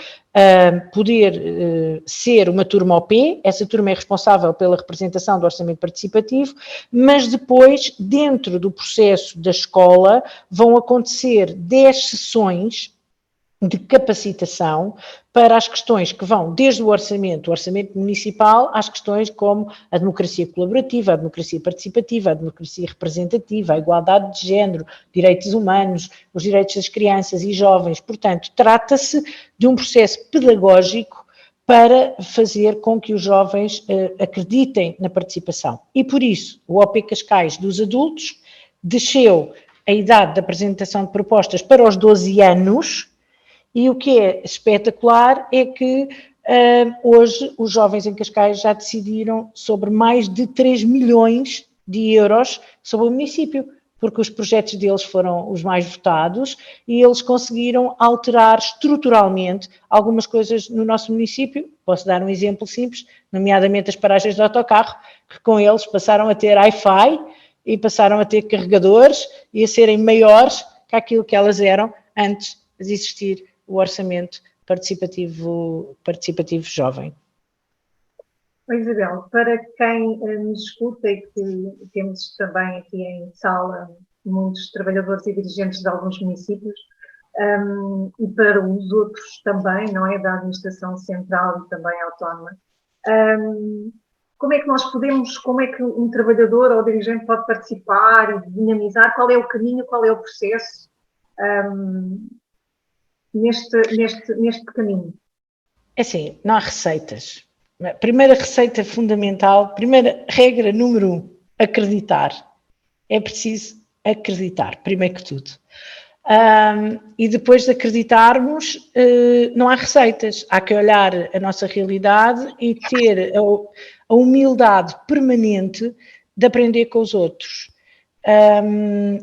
poder ser uma turma OP, essa turma é responsável pela representação do Orçamento Participativo, mas depois, dentro do processo da escola, vão acontecer 10 sessões de capacitação para as questões que vão desde o orçamento municipal, às questões como a democracia colaborativa, a democracia participativa, a democracia representativa, a igualdade de género, direitos humanos, os direitos das crianças e jovens. Portanto, trata-se de um processo pedagógico para fazer com que os jovens acreditem na participação. E por isso, o OP Cascais dos adultos desceu a idade de apresentação de propostas para os 12 anos. E o que é espetacular é que hoje os jovens em Cascais já decidiram sobre mais de 3 milhões de euros sobre o município, porque os projetos deles foram os mais votados e eles conseguiram alterar estruturalmente algumas coisas no nosso município. Posso dar um exemplo simples, nomeadamente as paragens de autocarro, que com eles passaram a ter Wi-Fi e passaram a ter carregadores e a serem maiores que aquilo que elas eram antes de existir o Orçamento Participativo Jovem. Isabel, para quem nos escuta e que temos também aqui em sala muitos trabalhadores e dirigentes de alguns municípios, e para os outros também, não é, da administração central e também autónoma, como é que nós podemos, como é que um trabalhador ou dirigente pode participar e dinamizar? Qual é o caminho, qual é o processo neste caminho? É assim, não há receitas. A primeira receita fundamental, primeira regra número 1, acreditar. É preciso acreditar, primeiro que tudo. E depois de acreditarmos, não há receitas. Há que olhar a nossa realidade e ter a humildade permanente de aprender com os outros.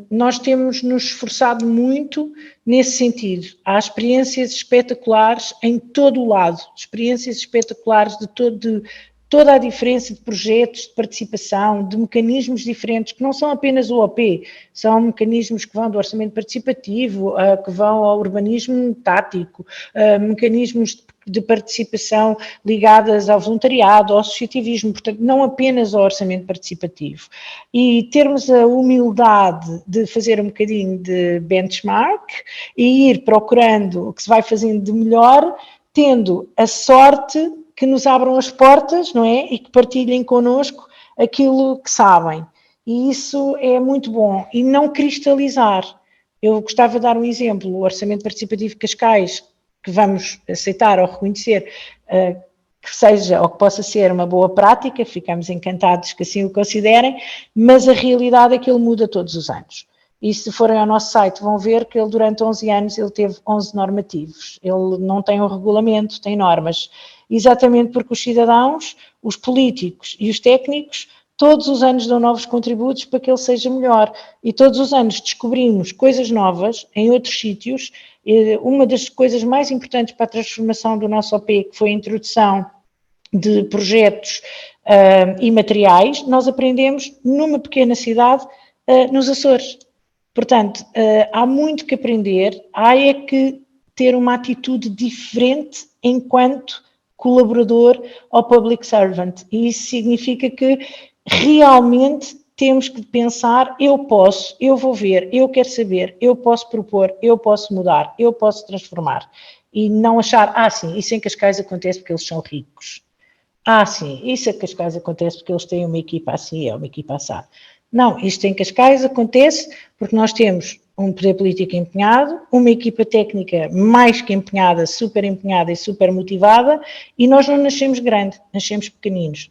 Nós temos nos esforçado muito nesse sentido. Há experiências espetaculares em todo o lado, experiências espetaculares de toda a diferença de projetos, de participação, de mecanismos diferentes, que não são apenas o OP, são mecanismos que vão do orçamento participativo, que vão ao urbanismo tático, mecanismos de participação ligadas ao voluntariado, ao associativismo, portanto, não apenas ao orçamento participativo. E termos a humildade de fazer um bocadinho de benchmark e ir procurando o que se vai fazendo de melhor, tendo a sorte que nos abram as portas, não é? E que partilhem connosco aquilo que sabem. E isso é muito bom. E não cristalizar. Eu gostava de dar um exemplo. O Orçamento Participativo Cascais, que vamos aceitar ou reconhecer que seja ou que possa ser uma boa prática, ficamos encantados que assim o considerem, mas a realidade é que ele muda todos os anos. E se forem ao nosso site vão ver que ele durante 11 anos ele teve 11 normativos. Ele não tem um regulamento, tem normas. Exatamente porque os cidadãos, os políticos e os técnicos todos os anos dão novos contributos para que ele seja melhor. E todos os anos descobrimos coisas novas em outros sítios. Uma das coisas mais importantes para a transformação do nosso OP, que foi a introdução de projetos imateriais, nós aprendemos numa pequena cidade nos Açores. Portanto, há muito que aprender, há é que ter uma atitude diferente enquanto colaborador ou public servant. E isso significa que realmente temos que pensar, eu posso, eu vou ver, eu quero saber, eu posso propor, eu posso mudar, eu posso transformar. E não achar, sim, isso em Cascais acontece porque eles são ricos. Sim, isso em Cascais acontece porque eles têm uma equipa assim, uma equipa assada. Não, isto em Cascais acontece porque nós temos um poder político empenhado, uma equipa técnica mais que empenhada, super empenhada e super motivada, e nós não nascemos grande, nascemos pequeninos,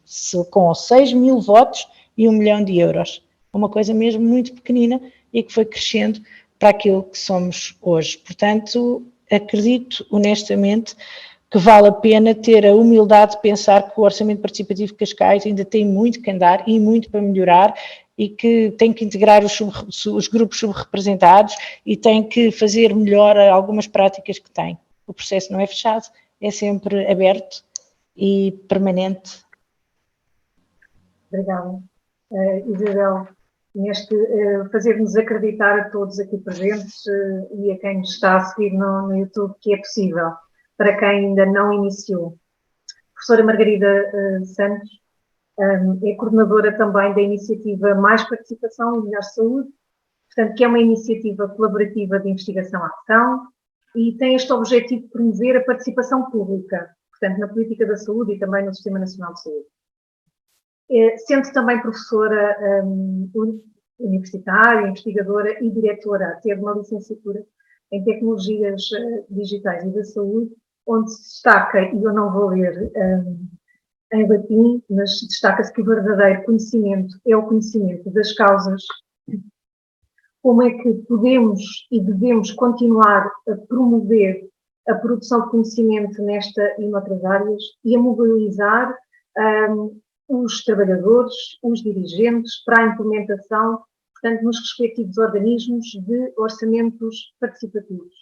com 6 mil votos e 1 milhão de euros. Uma coisa mesmo muito pequenina e que foi crescendo para aquilo que somos hoje. Portanto, acredito honestamente que vale a pena ter a humildade de pensar que o Orçamento Participativo de Cascais ainda tem muito que andar e muito para melhorar e que tem que integrar os grupos subrepresentados e tem que fazer melhor algumas práticas que tem. O processo não é fechado, é sempre aberto e permanente. Obrigada. Isabel, neste fazer-nos acreditar a todos aqui presentes e a quem nos está a seguir no YouTube que é possível, para quem ainda não iniciou. A professora Margarida Santos é coordenadora também da iniciativa Mais Participação e Melhor Saúde, portanto, que é uma iniciativa colaborativa de investigação-ação e tem este objetivo de promover a participação pública, portanto, na política da saúde e também no Sistema Nacional de Saúde. Sendo também professora universitária, investigadora e diretora, teve uma licenciatura em Tecnologias Digitais e da Saúde, onde se destaca, e eu não vou ler em latim, mas destaca-se que o verdadeiro conhecimento é o conhecimento das causas, como é que podemos e devemos continuar a promover a produção de conhecimento nesta e noutras áreas e a mobilizar os trabalhadores, os dirigentes para a implementação, portanto, nos respectivos organismos de orçamentos participativos.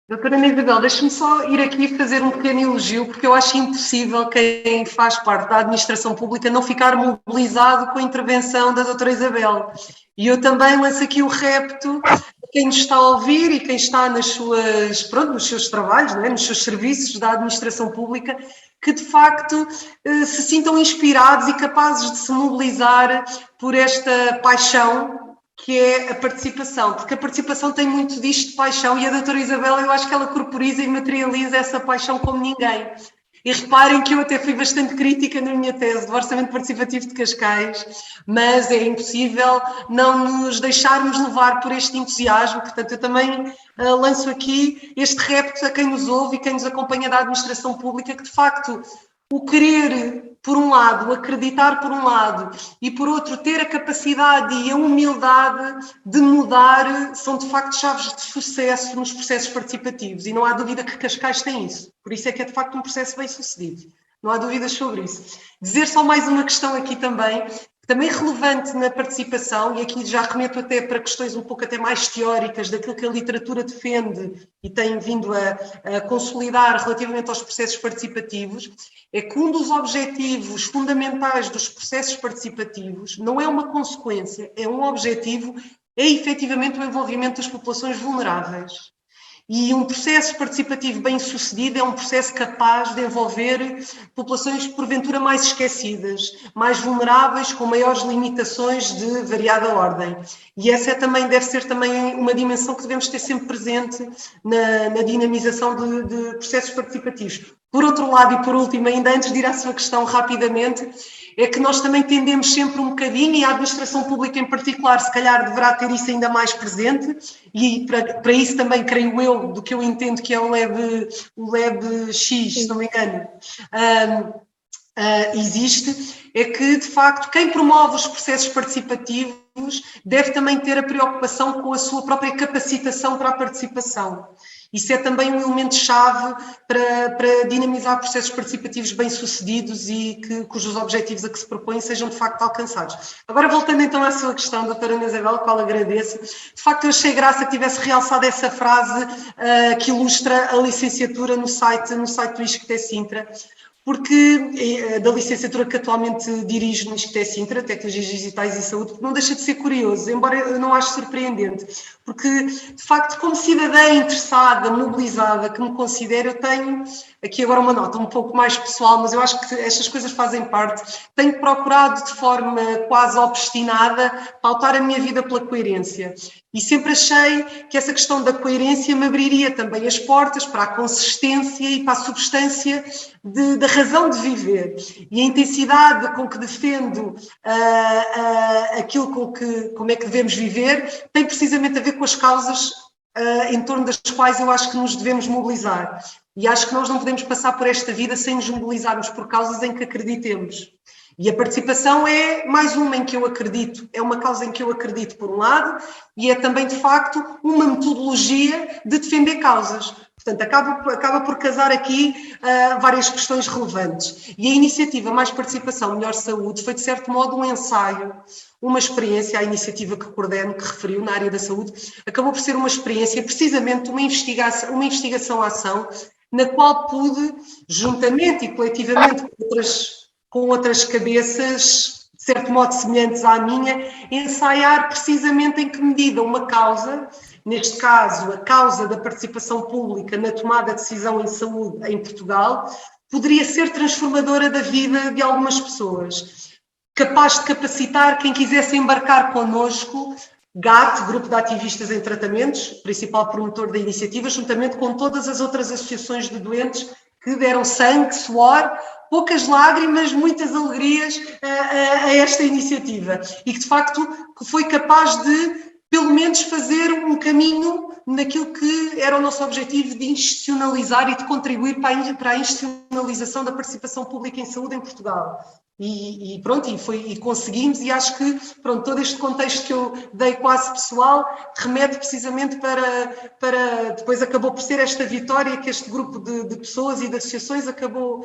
Doutora Ana Isabel, deixe-me só ir aqui fazer um pequeno elogio, porque eu acho impossível quem faz parte da administração pública não ficar mobilizado com a intervenção da doutora Isabel. E eu também lanço aqui o repto a quem nos está a ouvir e quem está nos seus trabalhos, não é? Nos seus serviços da administração pública, que de facto se sintam inspirados e capazes de se mobilizar por esta paixão que é a participação, porque a participação tem muito disto de paixão e a doutora Isabel, eu acho que ela corporiza e materializa essa paixão como ninguém. E reparem que eu até fui bastante crítica na minha tese do Orçamento Participativo de Cascais, mas é impossível não nos deixarmos levar por este entusiasmo, portanto eu também lanço aqui este repto a quem nos ouve e quem nos acompanha da administração pública, que de facto o querer, por um lado, acreditar por um lado e por outro ter a capacidade e a humildade de mudar são de facto chaves de sucesso nos processos participativos e não há dúvida que Cascais tem isso, por isso é que é de facto um processo bem sucedido, não há dúvidas sobre isso. Dizer só mais uma questão aqui também relevante na participação, e aqui já remeto até para questões um pouco até mais teóricas daquilo que a literatura defende e tem vindo a consolidar relativamente aos processos participativos, é que um dos objetivos fundamentais dos processos participativos não é uma consequência, é um objetivo, é efetivamente o envolvimento das populações vulneráveis. E um processo participativo bem sucedido é um processo capaz de envolver populações porventura mais esquecidas, mais vulneráveis, com maiores limitações de variada ordem. E essa deve ser também uma dimensão que devemos ter sempre presente na dinamização de processos participativos. Por outro lado, e por último, ainda antes de ir à sua questão rapidamente, é que nós também tendemos sempre um bocadinho, e a administração pública em particular, se calhar deverá ter isso ainda mais presente, e para isso também creio eu, do que eu entendo que é o LEB-X, se não me engano, existe, é que de facto quem promove os processos participativos deve também ter a preocupação com a sua própria capacitação para a participação. Isso é também um elemento-chave para dinamizar processos participativos bem-sucedidos e cujos objetivos a que se propõem sejam de facto alcançados. Agora, voltando então à sua questão, doutora Ana Isabel, qual agradeço, de facto eu achei graça que tivesse realçado essa frase que ilustra a licenciatura no site do ISCTE Sintra, porque da licenciatura que atualmente dirijo no ISCTE Sintra, Tecnologias Digitais e Saúde, não deixa de ser curioso, embora eu não ache surpreendente, porque, de facto, como cidadã interessada, mobilizada, que me considero, eu tenho, aqui agora uma nota um pouco mais pessoal, mas eu acho que estas coisas fazem parte, tenho procurado de forma quase obstinada pautar a minha vida pela coerência. E sempre achei que essa questão da coerência me abriria também as portas para a consistência e para a substância da razão de viver. E a intensidade com que defendo aquilo como é que devemos viver tem precisamente a ver com as causas em torno das quais eu acho que nos devemos mobilizar. E acho que nós não podemos passar por esta vida sem nos mobilizarmos por causas em que acreditemos. E a participação é mais uma em que eu acredito, é uma causa em que eu acredito por um lado, e é também de facto uma metodologia de defender causas. Portanto, acaba por casar aqui várias questões relevantes. E a iniciativa Mais Participação, Melhor Saúde foi, de certo modo, um ensaio, uma experiência, a iniciativa que coordeno, que referiu na área da saúde, acabou por ser uma experiência, precisamente uma investigação-ação, na qual pude, juntamente e coletivamente com outras cabeças, de certo modo semelhantes à minha, ensaiar precisamente em que medida uma causa, neste caso a causa da participação pública na tomada de decisão em saúde em Portugal, poderia ser transformadora da vida de algumas pessoas, capaz de capacitar quem quisesse embarcar connosco, GAT, Grupo de Ativistas em Tratamentos, principal promotor da iniciativa, juntamente com todas as outras associações de doentes que deram sangue, suor, poucas lágrimas, muitas alegrias a esta iniciativa e que, de facto, foi capaz de, pelo menos, fazer um caminho naquilo que era o nosso objetivo de institucionalizar e de contribuir para a institucionalização da participação pública em saúde em Portugal. E pronto, e conseguimos, e acho que pronto, todo este contexto que eu dei quase pessoal remete precisamente para depois acabou por ser esta vitória que este grupo de pessoas e de associações acabou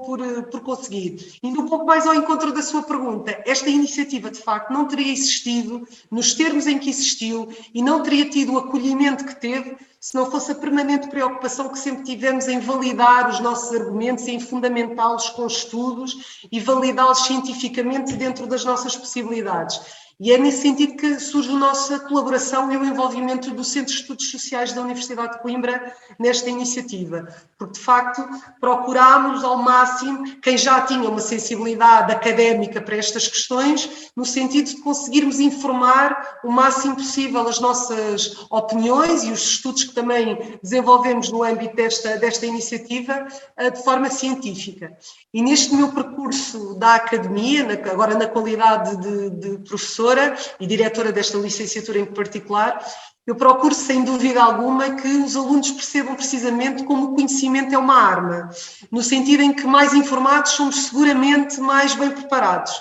por conseguir. Indo um pouco mais ao encontro da sua pergunta, esta iniciativa de facto não teria existido nos termos em que existiu e não teria tido o acolhimento que teve se não fosse a permanente preocupação que sempre tivemos em validar os nossos argumentos, em fundamentá-los com estudos e validá-los cientificamente dentro das nossas possibilidades. E é nesse sentido que surge a nossa colaboração e o envolvimento do Centro de Estudos Sociais da Universidade de Coimbra nesta iniciativa, porque de facto procurámos ao máximo quem já tinha uma sensibilidade académica para estas questões, no sentido de conseguirmos informar o máximo possível as nossas opiniões e os estudos que também desenvolvemos no âmbito desta iniciativa de forma científica. E neste meu percurso da academia, agora na qualidade de professora e diretora desta licenciatura em particular, eu procuro, sem dúvida alguma, que os alunos percebam precisamente como o conhecimento é uma arma, no sentido em que mais informados somos seguramente mais bem preparados.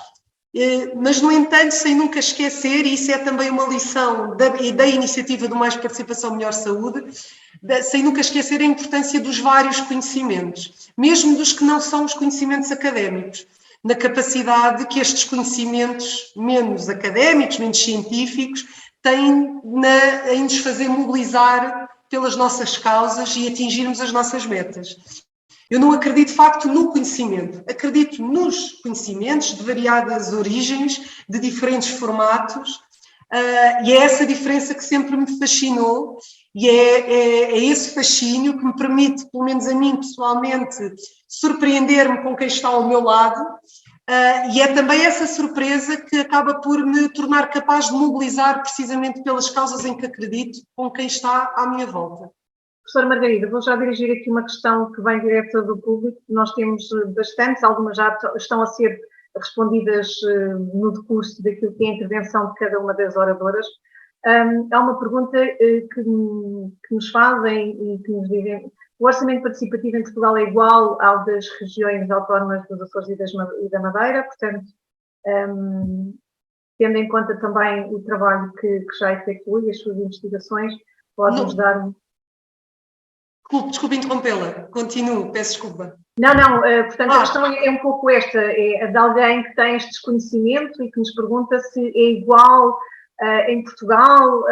Mas, no entanto, sem nunca esquecer, e isso é também uma lição da iniciativa do Mais Participação, Melhor Saúde, sem nunca esquecer a importância dos vários conhecimentos, mesmo dos que não são os conhecimentos académicos, na capacidade que estes conhecimentos menos académicos, menos científicos, têm em nos fazer mobilizar pelas nossas causas e atingirmos as nossas metas. Eu não acredito, de facto, no conhecimento. Acredito nos conhecimentos de variadas origens, de diferentes formatos, e é essa diferença que sempre me fascinou e é esse fascínio que me permite, pelo menos a mim pessoalmente, surpreender-me com quem está ao meu lado, e é também essa surpresa que acaba por me tornar capaz de mobilizar precisamente pelas causas em que acredito com quem está à minha volta. Professora Margarida, vou já dirigir aqui uma questão que vem direta do público. Nós temos bastantes, algumas já estão a ser respondidas no decurso daquilo que é a intervenção de cada uma das oradoras. Há uma pergunta que nos fazem e que nos dizem: o orçamento participativo em Portugal é igual ao das regiões autónomas dos Açores e da Madeira? Portanto, tendo em conta também o trabalho que já efetuou e as suas investigações, pode-nos dar um... Desculpe interrompê-la, continuo, peço desculpa. Não, portanto a questão é um pouco esta, é a de alguém que tem este desconhecimento e que nos pergunta se é igual em Portugal,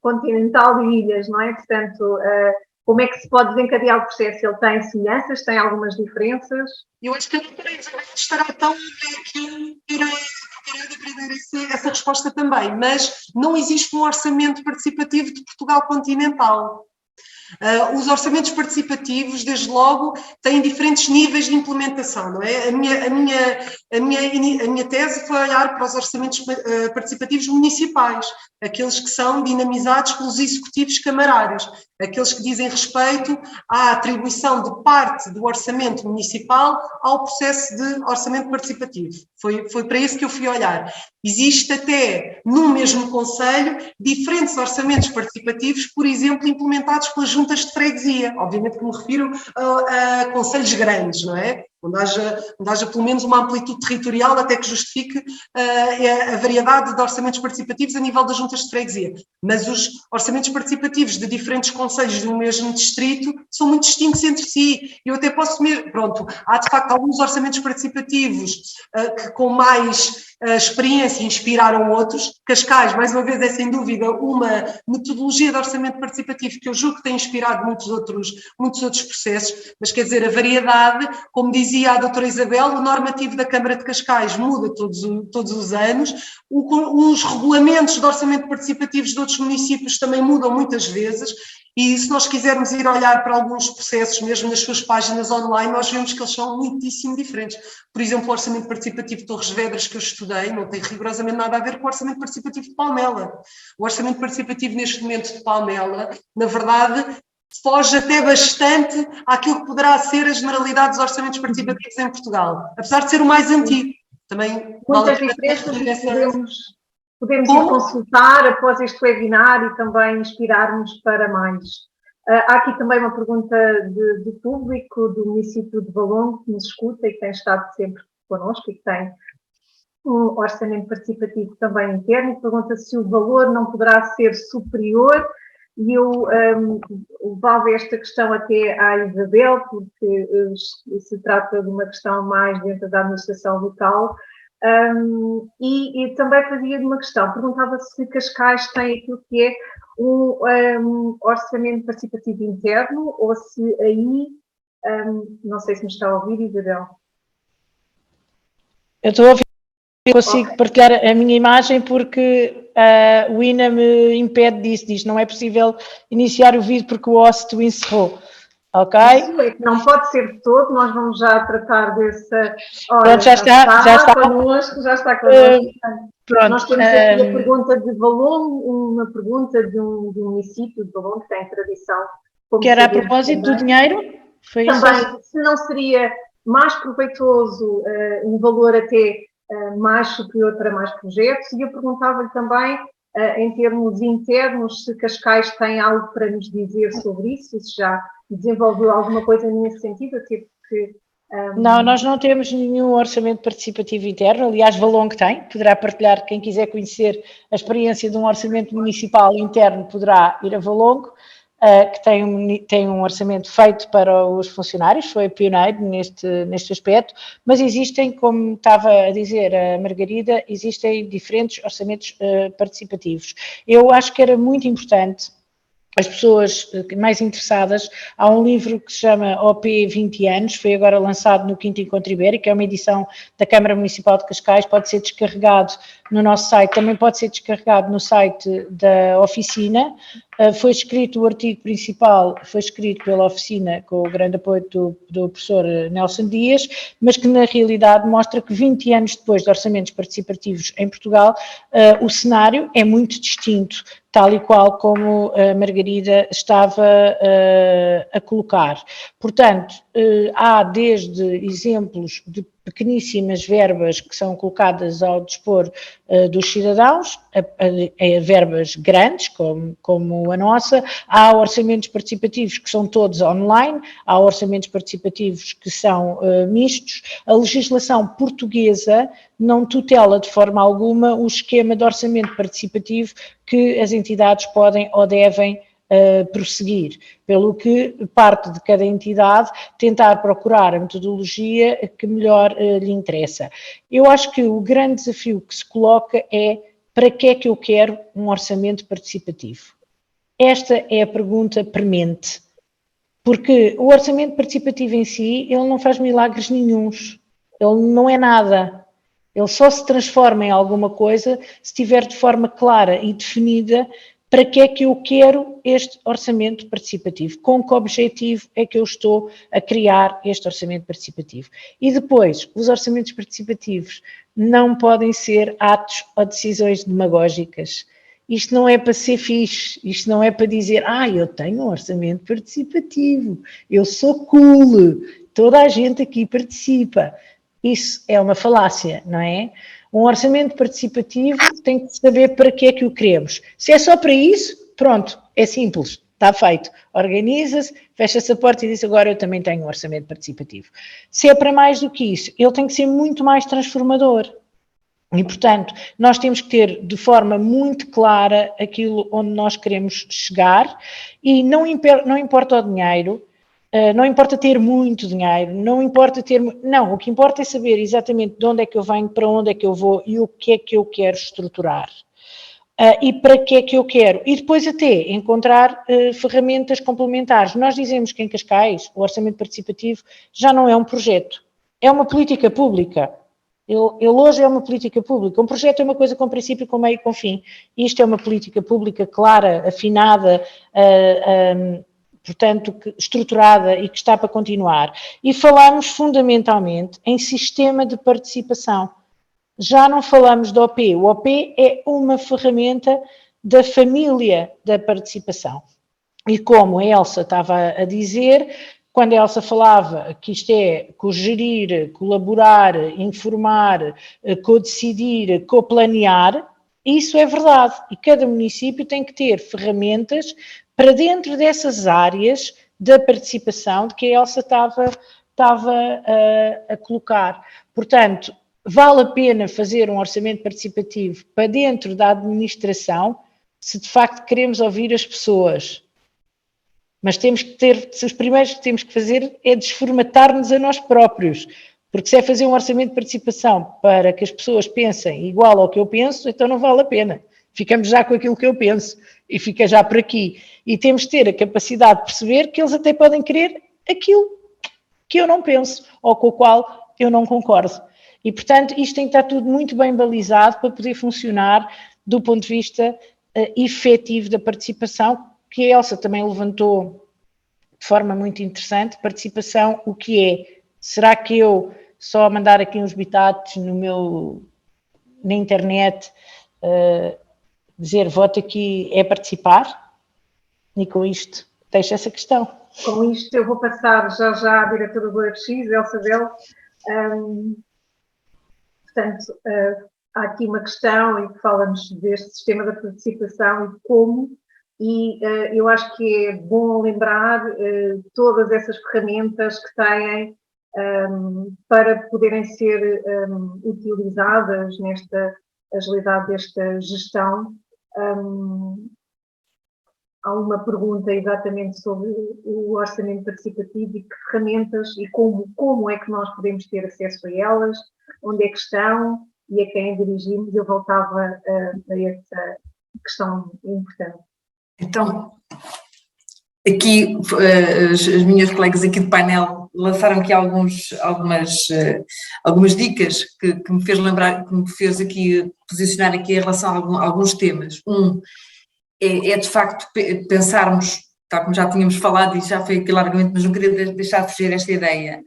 continental e ilhas, não é? Portanto, como é que se pode desencadear o processo? Ele tem semelhanças, tem algumas diferenças? Eu acho que a doutora Isabel estará tão aqui preparada para dar essa resposta também, mas não existe um orçamento participativo de Portugal continental. Os orçamentos participativos, desde logo, têm diferentes níveis de implementação, não é? A minha tese foi olhar para os orçamentos participativos municipais, aqueles que são dinamizados pelos executivos camarários, aqueles que dizem respeito à atribuição de parte do orçamento municipal ao processo de orçamento participativo. Foi para isso que eu fui olhar. Existe até, no mesmo concelho, diferentes orçamentos participativos, por exemplo, implementados pelas juntas de freguesia. Obviamente que me refiro a concelhos grandes, não é? onde haja pelo menos uma amplitude territorial até que justifique a variedade de orçamentos participativos a nível das juntas de freguesia. Mas os orçamentos participativos de diferentes concelhos de um mesmo distrito são muito distintos entre si. Eu até posso mesmo, pronto, há de facto alguns orçamentos participativos que com mais experiência inspiraram outros. Cascais, mais uma vez, é sem dúvida uma metodologia de orçamento participativo que eu julgo que tem inspirado muitos outros processos, mas quer dizer, a variedade, como dizia a doutora Isabel, o normativo da Câmara de Cascais muda todos os anos, os regulamentos de orçamento participativos de outros municípios também mudam muitas vezes, e se nós quisermos ir olhar para alguns processos, mesmo nas suas páginas online, nós vemos que eles são muitíssimo diferentes. Por exemplo, o orçamento participativo de Torres Vedras que eu estudei não tem rigorosamente nada a ver com o orçamento participativo de Palmela. O orçamento participativo neste momento de Palmela, na verdade, foge até bastante àquilo que poderá ser a generalidade dos orçamentos participativos em Portugal, apesar de ser o mais antigo. Também muitas diferenças podemos ir consultar após este webinar e também inspirar-nos para mais. Há aqui também uma pergunta do público do município de Valongo que nos escuta e que tem estado sempre connosco e que tem um orçamento participativo também interno, pergunta se o valor não poderá ser superior, e eu levo esta questão até à Isabel, porque se trata de uma questão mais dentro da administração local, e também fazia uma questão, perguntava se Cascais tem aquilo que é um orçamento participativo interno, ou se aí, não sei se me está a ouvir, Isabel. Eu estou a ouvir, eu consigo partilhar a minha imagem porque o INA me impede disso, diz não é possível iniciar o vídeo porque o host o encerrou, ok? Isso é que não pode ser de todo, nós vamos já tratar dessa... Pronto, já está connosco. Pronto, nós temos aqui a pergunta de Valongo, uma pergunta de um município de Valongo que tem tradição. Que era a propósito do dinheiro? Foi também, isso? se não seria mais proveitoso, um valor até mais superior para mais projetos, e eu perguntava-lhe também, em termos internos, se Cascais tem algo para nos dizer sobre isso, se já desenvolveu alguma coisa nesse sentido, até porque... Não, nós não temos nenhum orçamento participativo interno, aliás, Valongo tem, poderá partilhar, quem quiser conhecer a experiência de um orçamento municipal interno, poderá ir a Valongo, que tem um orçamento feito para os funcionários, foi pioneiro neste aspecto, mas existem, como estava a dizer a Margarida, existem diferentes orçamentos participativos. Eu acho que era muito importante as pessoas mais interessadas. Há um livro que se chama OP 20 anos, foi agora lançado no 5º Encontro Ibérico, é uma edição da Câmara Municipal de Cascais, pode ser descarregado no nosso site, também pode ser descarregado no site da oficina. Foi escrito, o artigo principal foi escrito pela oficina com o grande apoio do professor Nelson Dias, mas que na realidade mostra que 20 anos depois de orçamentos participativos em Portugal, o cenário é muito distinto, tal e qual como a Margarida estava a colocar. Portanto, há desde exemplos de pequeníssimas verbas que são colocadas ao dispor dos cidadãos, a verbas grandes, como a nossa, há orçamentos participativos que são todos online, há orçamentos participativos que são mistos. A legislação portuguesa não tutela de forma alguma o esquema de orçamento participativo que as entidades podem ou devem prosseguir, pelo que parte de cada entidade tentar procurar a metodologia que melhor lhe interessa. Eu acho que o grande desafio que se coloca é: para que é que eu quero um orçamento participativo? Esta é a pergunta premente, porque o orçamento participativo em si, ele não faz milagres nenhuns, ele não é nada. Ele só se transforma em alguma coisa se estiver de forma clara e definida para que é que eu quero este orçamento participativo, com que objetivo é que eu estou a criar este orçamento participativo. E depois, os orçamentos participativos não podem ser atos ou decisões demagógicas. Isto não é para ser fixe, isto não é para dizer, eu tenho um orçamento participativo, eu sou cool, toda a gente aqui participa. Isso é uma falácia, não é? Um orçamento participativo tem que saber para que é que o queremos. Se é só para isso, pronto, é simples, está feito. Organiza-se, fecha-se a porta e diz agora eu também tenho um orçamento participativo. Se é para mais do que isso, ele tem que ser muito mais transformador. E, portanto, nós temos que ter de forma muito clara aquilo onde nós queremos chegar e não importa o dinheiro, não importa ter muito dinheiro, não importa ter... Não, o que importa é saber exatamente de onde é que eu venho, para onde é que eu vou e o que é que eu quero estruturar. E para que é que eu quero. E depois até encontrar ferramentas complementares. Nós dizemos que em Cascais o orçamento participativo já não é um projeto, é uma política pública. Ele hoje é uma política pública. Um projeto é uma coisa com princípio, com meio e com fim. Isto é uma política pública clara, afinada, portanto, estruturada e que está para continuar. E falamos fundamentalmente em sistema de participação. Já não falamos do OP. O OP é uma ferramenta da família da participação. E como a Elsa estava a dizer, quando a Elsa falava que isto é cogerir, colaborar, informar, co-decidir, co-planear, isso é verdade. E cada município tem que ter ferramentas para dentro dessas áreas da participação de que a Elsa estava a colocar. Portanto, vale a pena fazer um orçamento participativo para dentro da administração se de facto queremos ouvir as pessoas. Mas temos que ter, os primeiros que temos que fazer é desformatar-nos a nós próprios, porque se é fazer um orçamento de participação para que as pessoas pensem igual ao que eu penso, então não vale a pena. Ficamos já com aquilo que eu penso e fica já por aqui. E temos que ter a capacidade de perceber que eles até podem querer aquilo que eu não penso ou com o qual eu não concordo. E, portanto, isto tem que estar tudo muito bem balizado para poder funcionar do ponto de vista efetivo da participação, que a Elsa também levantou de forma muito interessante. Participação, o que é? Será que eu só mandar aqui uns bitates na internet, dizer voto aqui é participar? E com isto deixo essa questão. Com isto eu vou passar já à diretora do UFX, Elsa Bel. Portanto, há aqui uma questão em que falamos deste sistema da participação e de como, e eu acho que é bom lembrar todas essas ferramentas que têm para poderem ser utilizadas nesta agilidade desta gestão. Há uma pergunta exatamente sobre o orçamento participativo e que ferramentas e como é que nós podemos ter acesso a elas, onde é que estão e a quem dirigimos. Eu voltava a essa questão importante. Então, aqui as minhas colegas aqui do painel lançaram aqui algumas dicas que me fez lembrar, que me fez aqui posicionar aqui em relação a alguns temas. É de facto pensarmos, tal como já tínhamos falado e já foi aqui largamente, mas não queria deixar de fugir esta ideia,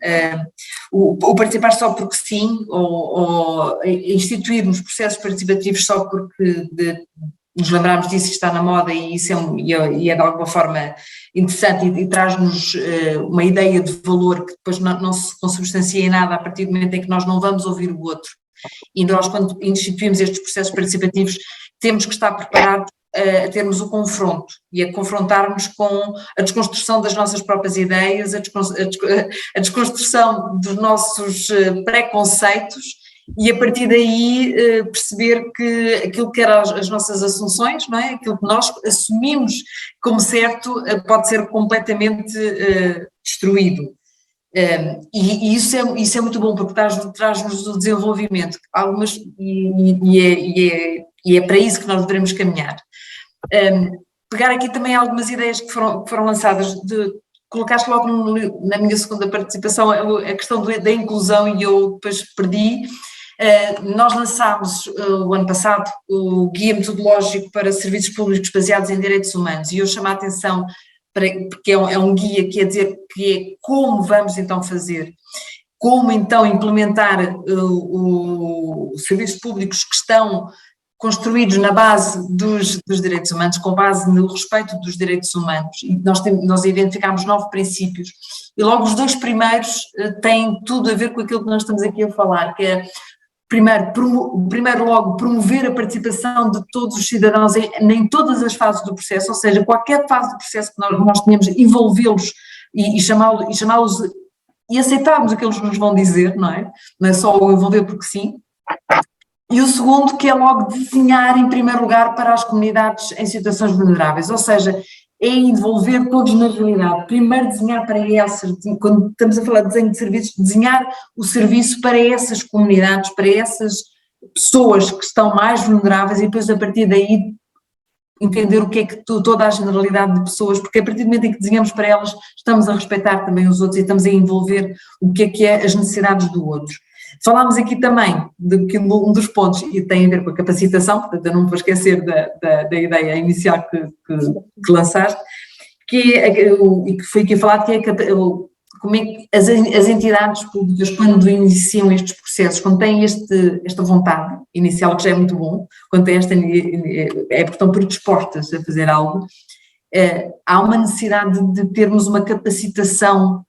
o participar só porque sim, ou instituirmos processos participativos só porque nos lembrarmos disso que está na moda e isso é de alguma forma interessante e traz-nos uma ideia de valor que depois não se consubstancia em nada a partir do momento em que nós não vamos ouvir o outro. E nós, quando instituímos estes processos participativos, temos que estar preparados a termos o confronto e a confrontarmos com a desconstrução das nossas próprias ideias, a desconstrução dos nossos preconceitos e a partir daí perceber que aquilo que eram as nossas assunções, não é? Aquilo que nós assumimos como certo pode ser completamente destruído. E isso é muito bom porque traz-nos o desenvolvimento, e é para isso que nós devemos caminhar. Pegar aqui também algumas ideias que foram lançadas, colocaste logo na minha segunda participação a questão da inclusão e eu depois perdi. Nós lançámos o ano passado o Guia Metodológico para Serviços Públicos Baseados em Direitos Humanos e eu chamo a atenção porque é um guia que é dizer que é como vamos então fazer, como então implementar os serviços públicos que estão construídos na base dos direitos humanos, com base no respeito dos direitos humanos, e nós identificámos 9 princípios, e logo os 2 primeiros têm tudo a ver com aquilo que nós estamos aqui a falar, que é primeiro logo, promover a participação de todos os cidadãos em todas as fases do processo, ou seja, qualquer fase do processo que nós tenhamos, envolvê-los e chamá-los e aceitarmos o que eles nos vão dizer, não é? Não é só o envolver porque sim. E o segundo, que é logo desenhar em primeiro lugar para as comunidades em situações vulneráveis, ou seja, é envolver todos na realidade. Primeiro desenhar para essas, quando estamos a falar de desenho de serviços, desenhar o serviço para essas comunidades, para essas pessoas que estão mais vulneráveis e depois a partir daí entender o que é que toda a generalidade de pessoas, porque a partir do momento em que desenhamos para elas, estamos a respeitar também os outros e estamos a envolver o que é as necessidades do outro. Falámos aqui também de que um dos pontos, e tem a ver com a capacitação, portanto eu não me vou esquecer da ideia inicial que lançaste, e que foi aqui falado, que é como é que as entidades públicas, quando iniciam estes processos, quando têm esta vontade inicial, que já é muito bom, quando têm porque estão predispostas a fazer algo, há uma necessidade de termos uma capacitação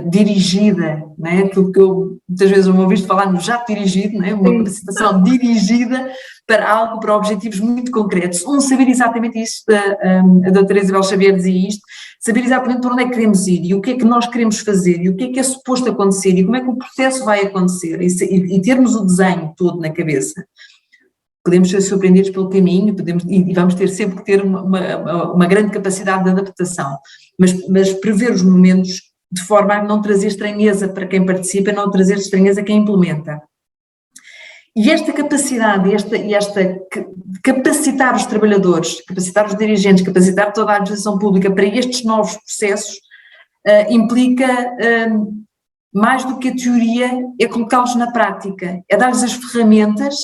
dirigida, não é? Aquilo que eu muitas vezes me ouvi falar no jato dirigido, não é? Uma capacitação dirigida para algo, para objetivos muito concretos. Saber exatamente isto, a doutora Isabel Xavier dizia isto, saber exatamente para onde é que queremos ir e o que é que nós queremos fazer e o que é suposto acontecer e como é que o processo vai acontecer e termos o desenho todo na cabeça. Podemos ser surpreendidos pelo caminho, e vamos ter sempre que ter uma grande capacidade de adaptação, mas prever os momentos de forma a não trazer estranheza para quem participa, não trazer estranheza a quem implementa. E esta capacidade, capacitar os trabalhadores, capacitar os dirigentes, capacitar toda a administração pública para estes novos processos, implica, mais do que a teoria, é colocá-los na prática, é dar-lhes as ferramentas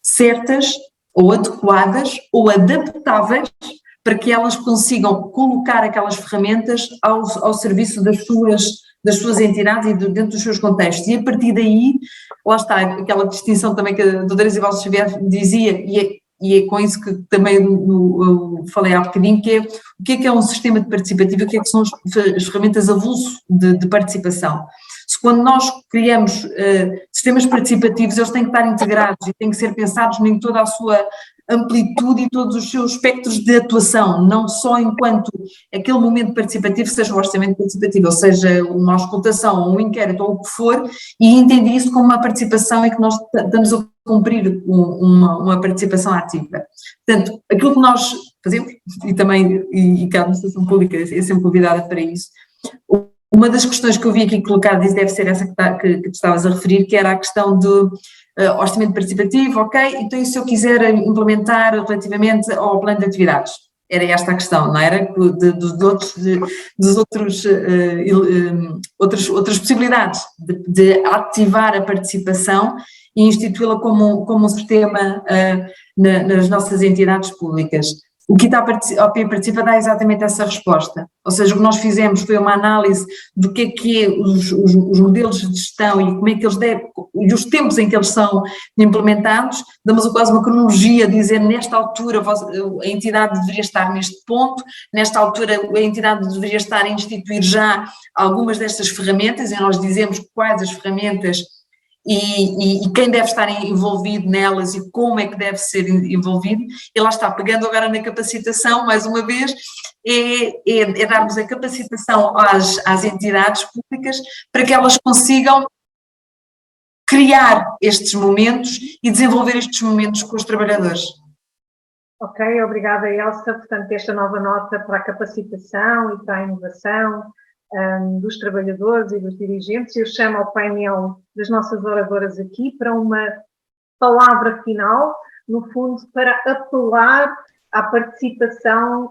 certas, ou adequadas, ou adaptáveis, para que elas consigam colocar aquelas ferramentas ao serviço das suas entidades e dentro dos seus contextos. E a partir daí, lá está aquela distinção também que a doutora Isabel Xavier dizia, e é com isso que também eu falei há bocadinho, que é o que é um sistema participativo, o que são as ferramentas avulso de participação. Quando nós criamos sistemas participativos, eles têm que estar integrados e têm que ser pensados em toda a sua amplitude e todos os seus espectros de atuação, não só enquanto aquele momento participativo seja o orçamento participativo, ou seja, uma auscultação, um inquérito ou o que for, e entender isso como uma participação em que nós estamos a cumprir uma participação ativa. Portanto, aquilo que nós fazemos, e também, e que a administração pública é sempre convidada para isso, uma das questões que eu vi aqui colocada, e deve ser essa que tu estavas a referir, que era a questão do orçamento participativo, ok, então e se eu quiser implementar relativamente ao plano de atividades? Era esta a questão, não era? Outras possibilidades de ativar a participação e instituí-la como um sistema nas nossas entidades públicas. O que a OP Participa dá exatamente essa resposta, ou seja, o que nós fizemos foi uma análise do que é os modelos de gestão e como é que eles devem, e os tempos em que eles são implementados, damos quase uma cronologia, dizer nesta altura a entidade deveria estar neste ponto, nesta altura a entidade deveria estar a instituir já algumas destas ferramentas, e nós dizemos quais as ferramentas e quem deve estar envolvido nelas e como é que deve ser envolvido, e lá está, pegando agora na capacitação, mais uma vez, é darmos a capacitação às entidades públicas para que elas consigam criar estes momentos e desenvolver estes momentos com os trabalhadores. Ok, obrigada Elsa, portanto esta nova nota para a capacitação e para a inovação dos trabalhadores e dos dirigentes. Eu chamo ao painel das nossas oradoras aqui para uma palavra final, no fundo, para apelar à participação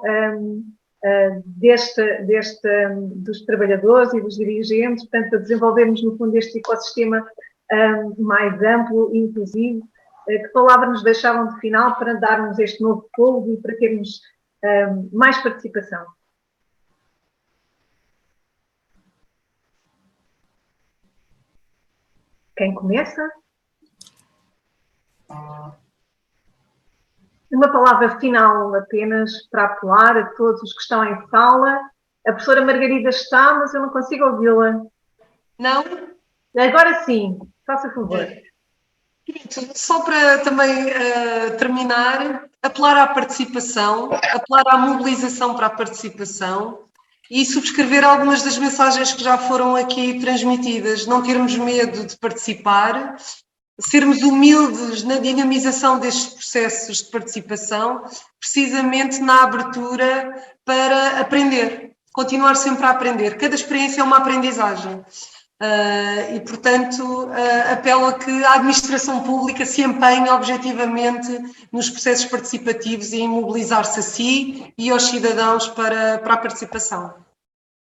dos trabalhadores e dos dirigentes, portanto, a desenvolvermos, no fundo, este ecossistema mais amplo e inclusivo. Que palavra nos deixavam de final para darmos este novo fôlego e para termos mais participação? Quem começa? Uma palavra final apenas para apelar a todos os que estão em sala. A professora Margarida está, mas eu não consigo ouvi-la. Não? Agora sim, faça favor. Só para também terminar, apelar à participação, apelar à mobilização para a participação e subscrever algumas das mensagens que já foram aqui transmitidas. Não termos medo de participar, sermos humildes na dinamização destes processos de participação, precisamente na abertura para aprender, continuar sempre a aprender. Cada experiência é uma aprendizagem. E, portanto, apelo a que a administração pública se empenhe objetivamente nos processos participativos e em mobilizar-se a si e aos cidadãos para a participação.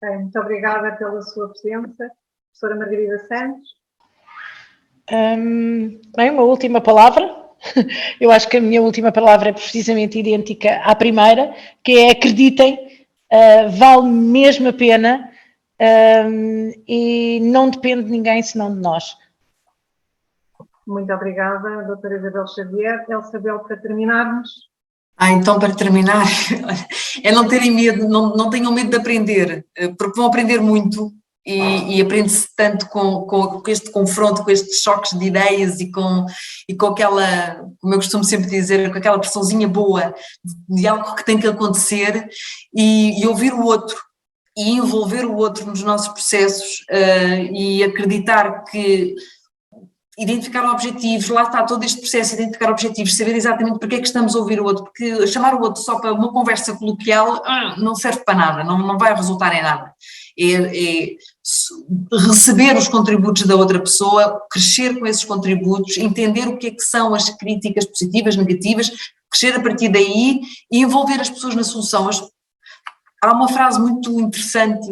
Muito obrigada pela sua presença, professora Margarida Santos. Bem, uma última palavra. Eu acho que a minha última palavra é precisamente idêntica à primeira, que é acreditem, vale mesmo a pena. E não depende de ninguém senão de nós. Muito obrigada, doutora Isabel Xavier. Elsa Bel, para terminarmos. Então, para terminar, é não terem medo, não tenham medo de aprender, porque vão aprender muito e aprende-se tanto com este confronto, com estes choques de ideias e com aquela, como eu costumo sempre dizer, com aquela pressãozinha boa de algo que tem que acontecer e ouvir o outro. E envolver o outro nos nossos processos e acreditar que identificar objetivos, lá está todo este processo, identificar objetivos, saber exatamente porque é que estamos a ouvir o outro, porque chamar o outro só para uma conversa coloquial não serve para nada, não vai resultar em nada. É receber os contributos da outra pessoa, crescer com esses contributos, entender o que é que são as críticas positivas, negativas, crescer a partir daí e envolver as pessoas na solução. Há uma frase muito interessante,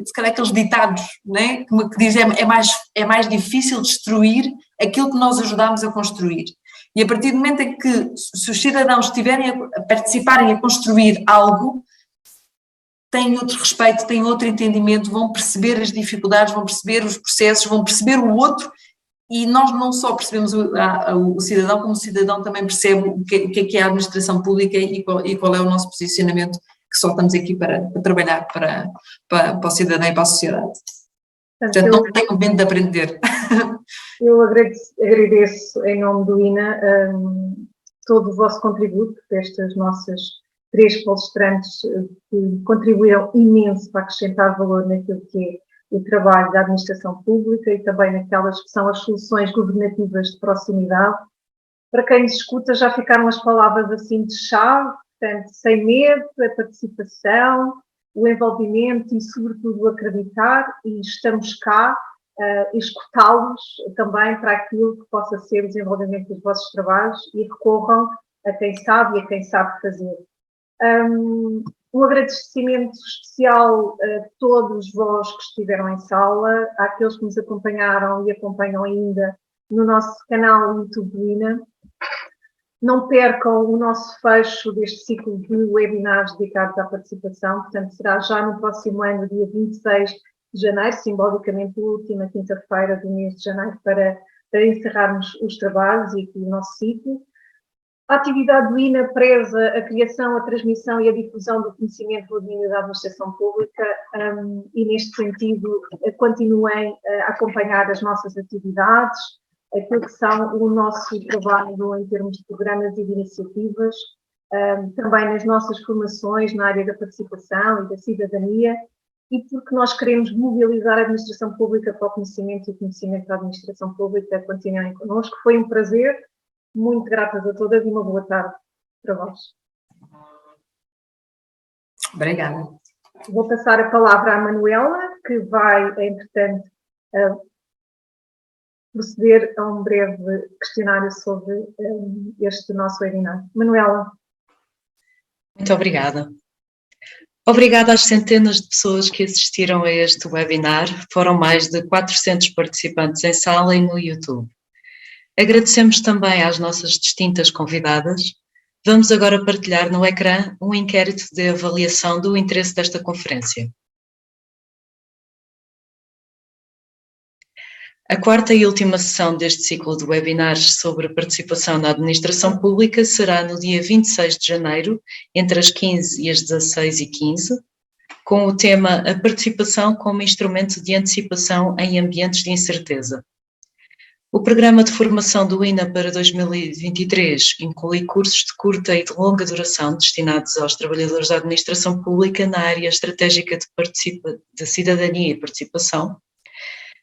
se calhar aqueles ditados, né, que diz é mais difícil destruir aquilo que nós ajudamos a construir. E a partir do momento em que, se os cidadãos estiverem a participarem a construir algo, têm outro respeito, têm outro entendimento, vão perceber as dificuldades, vão perceber os processos, vão perceber o outro, e nós não só percebemos o cidadão, como o cidadão também percebe o que é a administração pública e qual é o nosso posicionamento, que só estamos aqui para trabalhar para o cidadão e para a sociedade. Portanto, não tenham medo de aprender. Eu agradeço em nome do INA todo o vosso contributo, destas nossas 3 palestrantes que contribuíram imenso para acrescentar valor naquilo que é o trabalho da administração pública e também naquelas que são as soluções governativas de proximidade. Para quem nos escuta, já ficaram as palavras assim de chave. Portanto, sem medo, a participação, o envolvimento e, sobretudo, o acreditar, e estamos cá escutá-los também para aquilo que possa ser o desenvolvimento dos vossos trabalhos e recorram a quem sabe e a quem sabe fazer. Um agradecimento especial a todos vós que estiveram em sala, àqueles que nos acompanharam e acompanham ainda no nosso canal YouTube do INA. Não percam o nosso fecho deste ciclo de webinars dedicados à participação, portanto será já no próximo ano, dia 26 de janeiro, simbolicamente a última quinta-feira do mês de janeiro, para encerrarmos os trabalhos e aqui o nosso ciclo. A atividade do INA preza a criação, a transmissão e a difusão do conhecimento do domínio da administração pública e, neste sentido, continuem a acompanhar as nossas atividades, aquilo que são o nosso trabalho em termos de programas e de iniciativas, também nas nossas formações na área da participação e da cidadania, e porque nós queremos mobilizar a administração pública para o conhecimento e o conhecimento da administração pública. Continuem connosco. Foi um prazer, muito gratas a todas e uma boa tarde para vós. Obrigada. Vou passar a palavra à Manuela, que vai, entretanto, proceder a um breve questionário sobre este nosso webinar. Manuela. Muito obrigada. Obrigada às centenas de pessoas que assistiram a este webinar. Foram mais de 400 participantes em sala e no YouTube. Agradecemos também às nossas distintas convidadas. Vamos agora partilhar no ecrã um inquérito de avaliação do interesse desta conferência. A quarta e última sessão deste ciclo de webinars sobre participação na administração pública será no dia 26 de janeiro, entre as 15 e as 16h15, com o tema A Participação como Instrumento de Antecipação em Ambientes de Incerteza. O programa de formação do INA para 2023 inclui cursos de curta e de longa duração destinados aos trabalhadores da administração pública na área estratégica de cidadania e participação.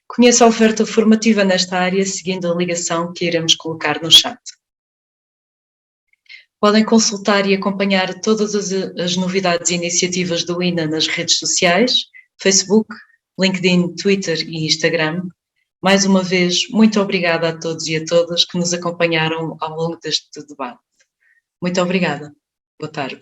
Conheça a oferta formativa nesta área seguindo a ligação que iremos colocar no chat. Podem consultar e acompanhar todas as novidades e iniciativas do INA nas redes sociais, Facebook, LinkedIn, Twitter e Instagram. Mais uma vez, muito obrigada a todos e a todas que nos acompanharam ao longo deste debate. Muito obrigada. Boa tarde.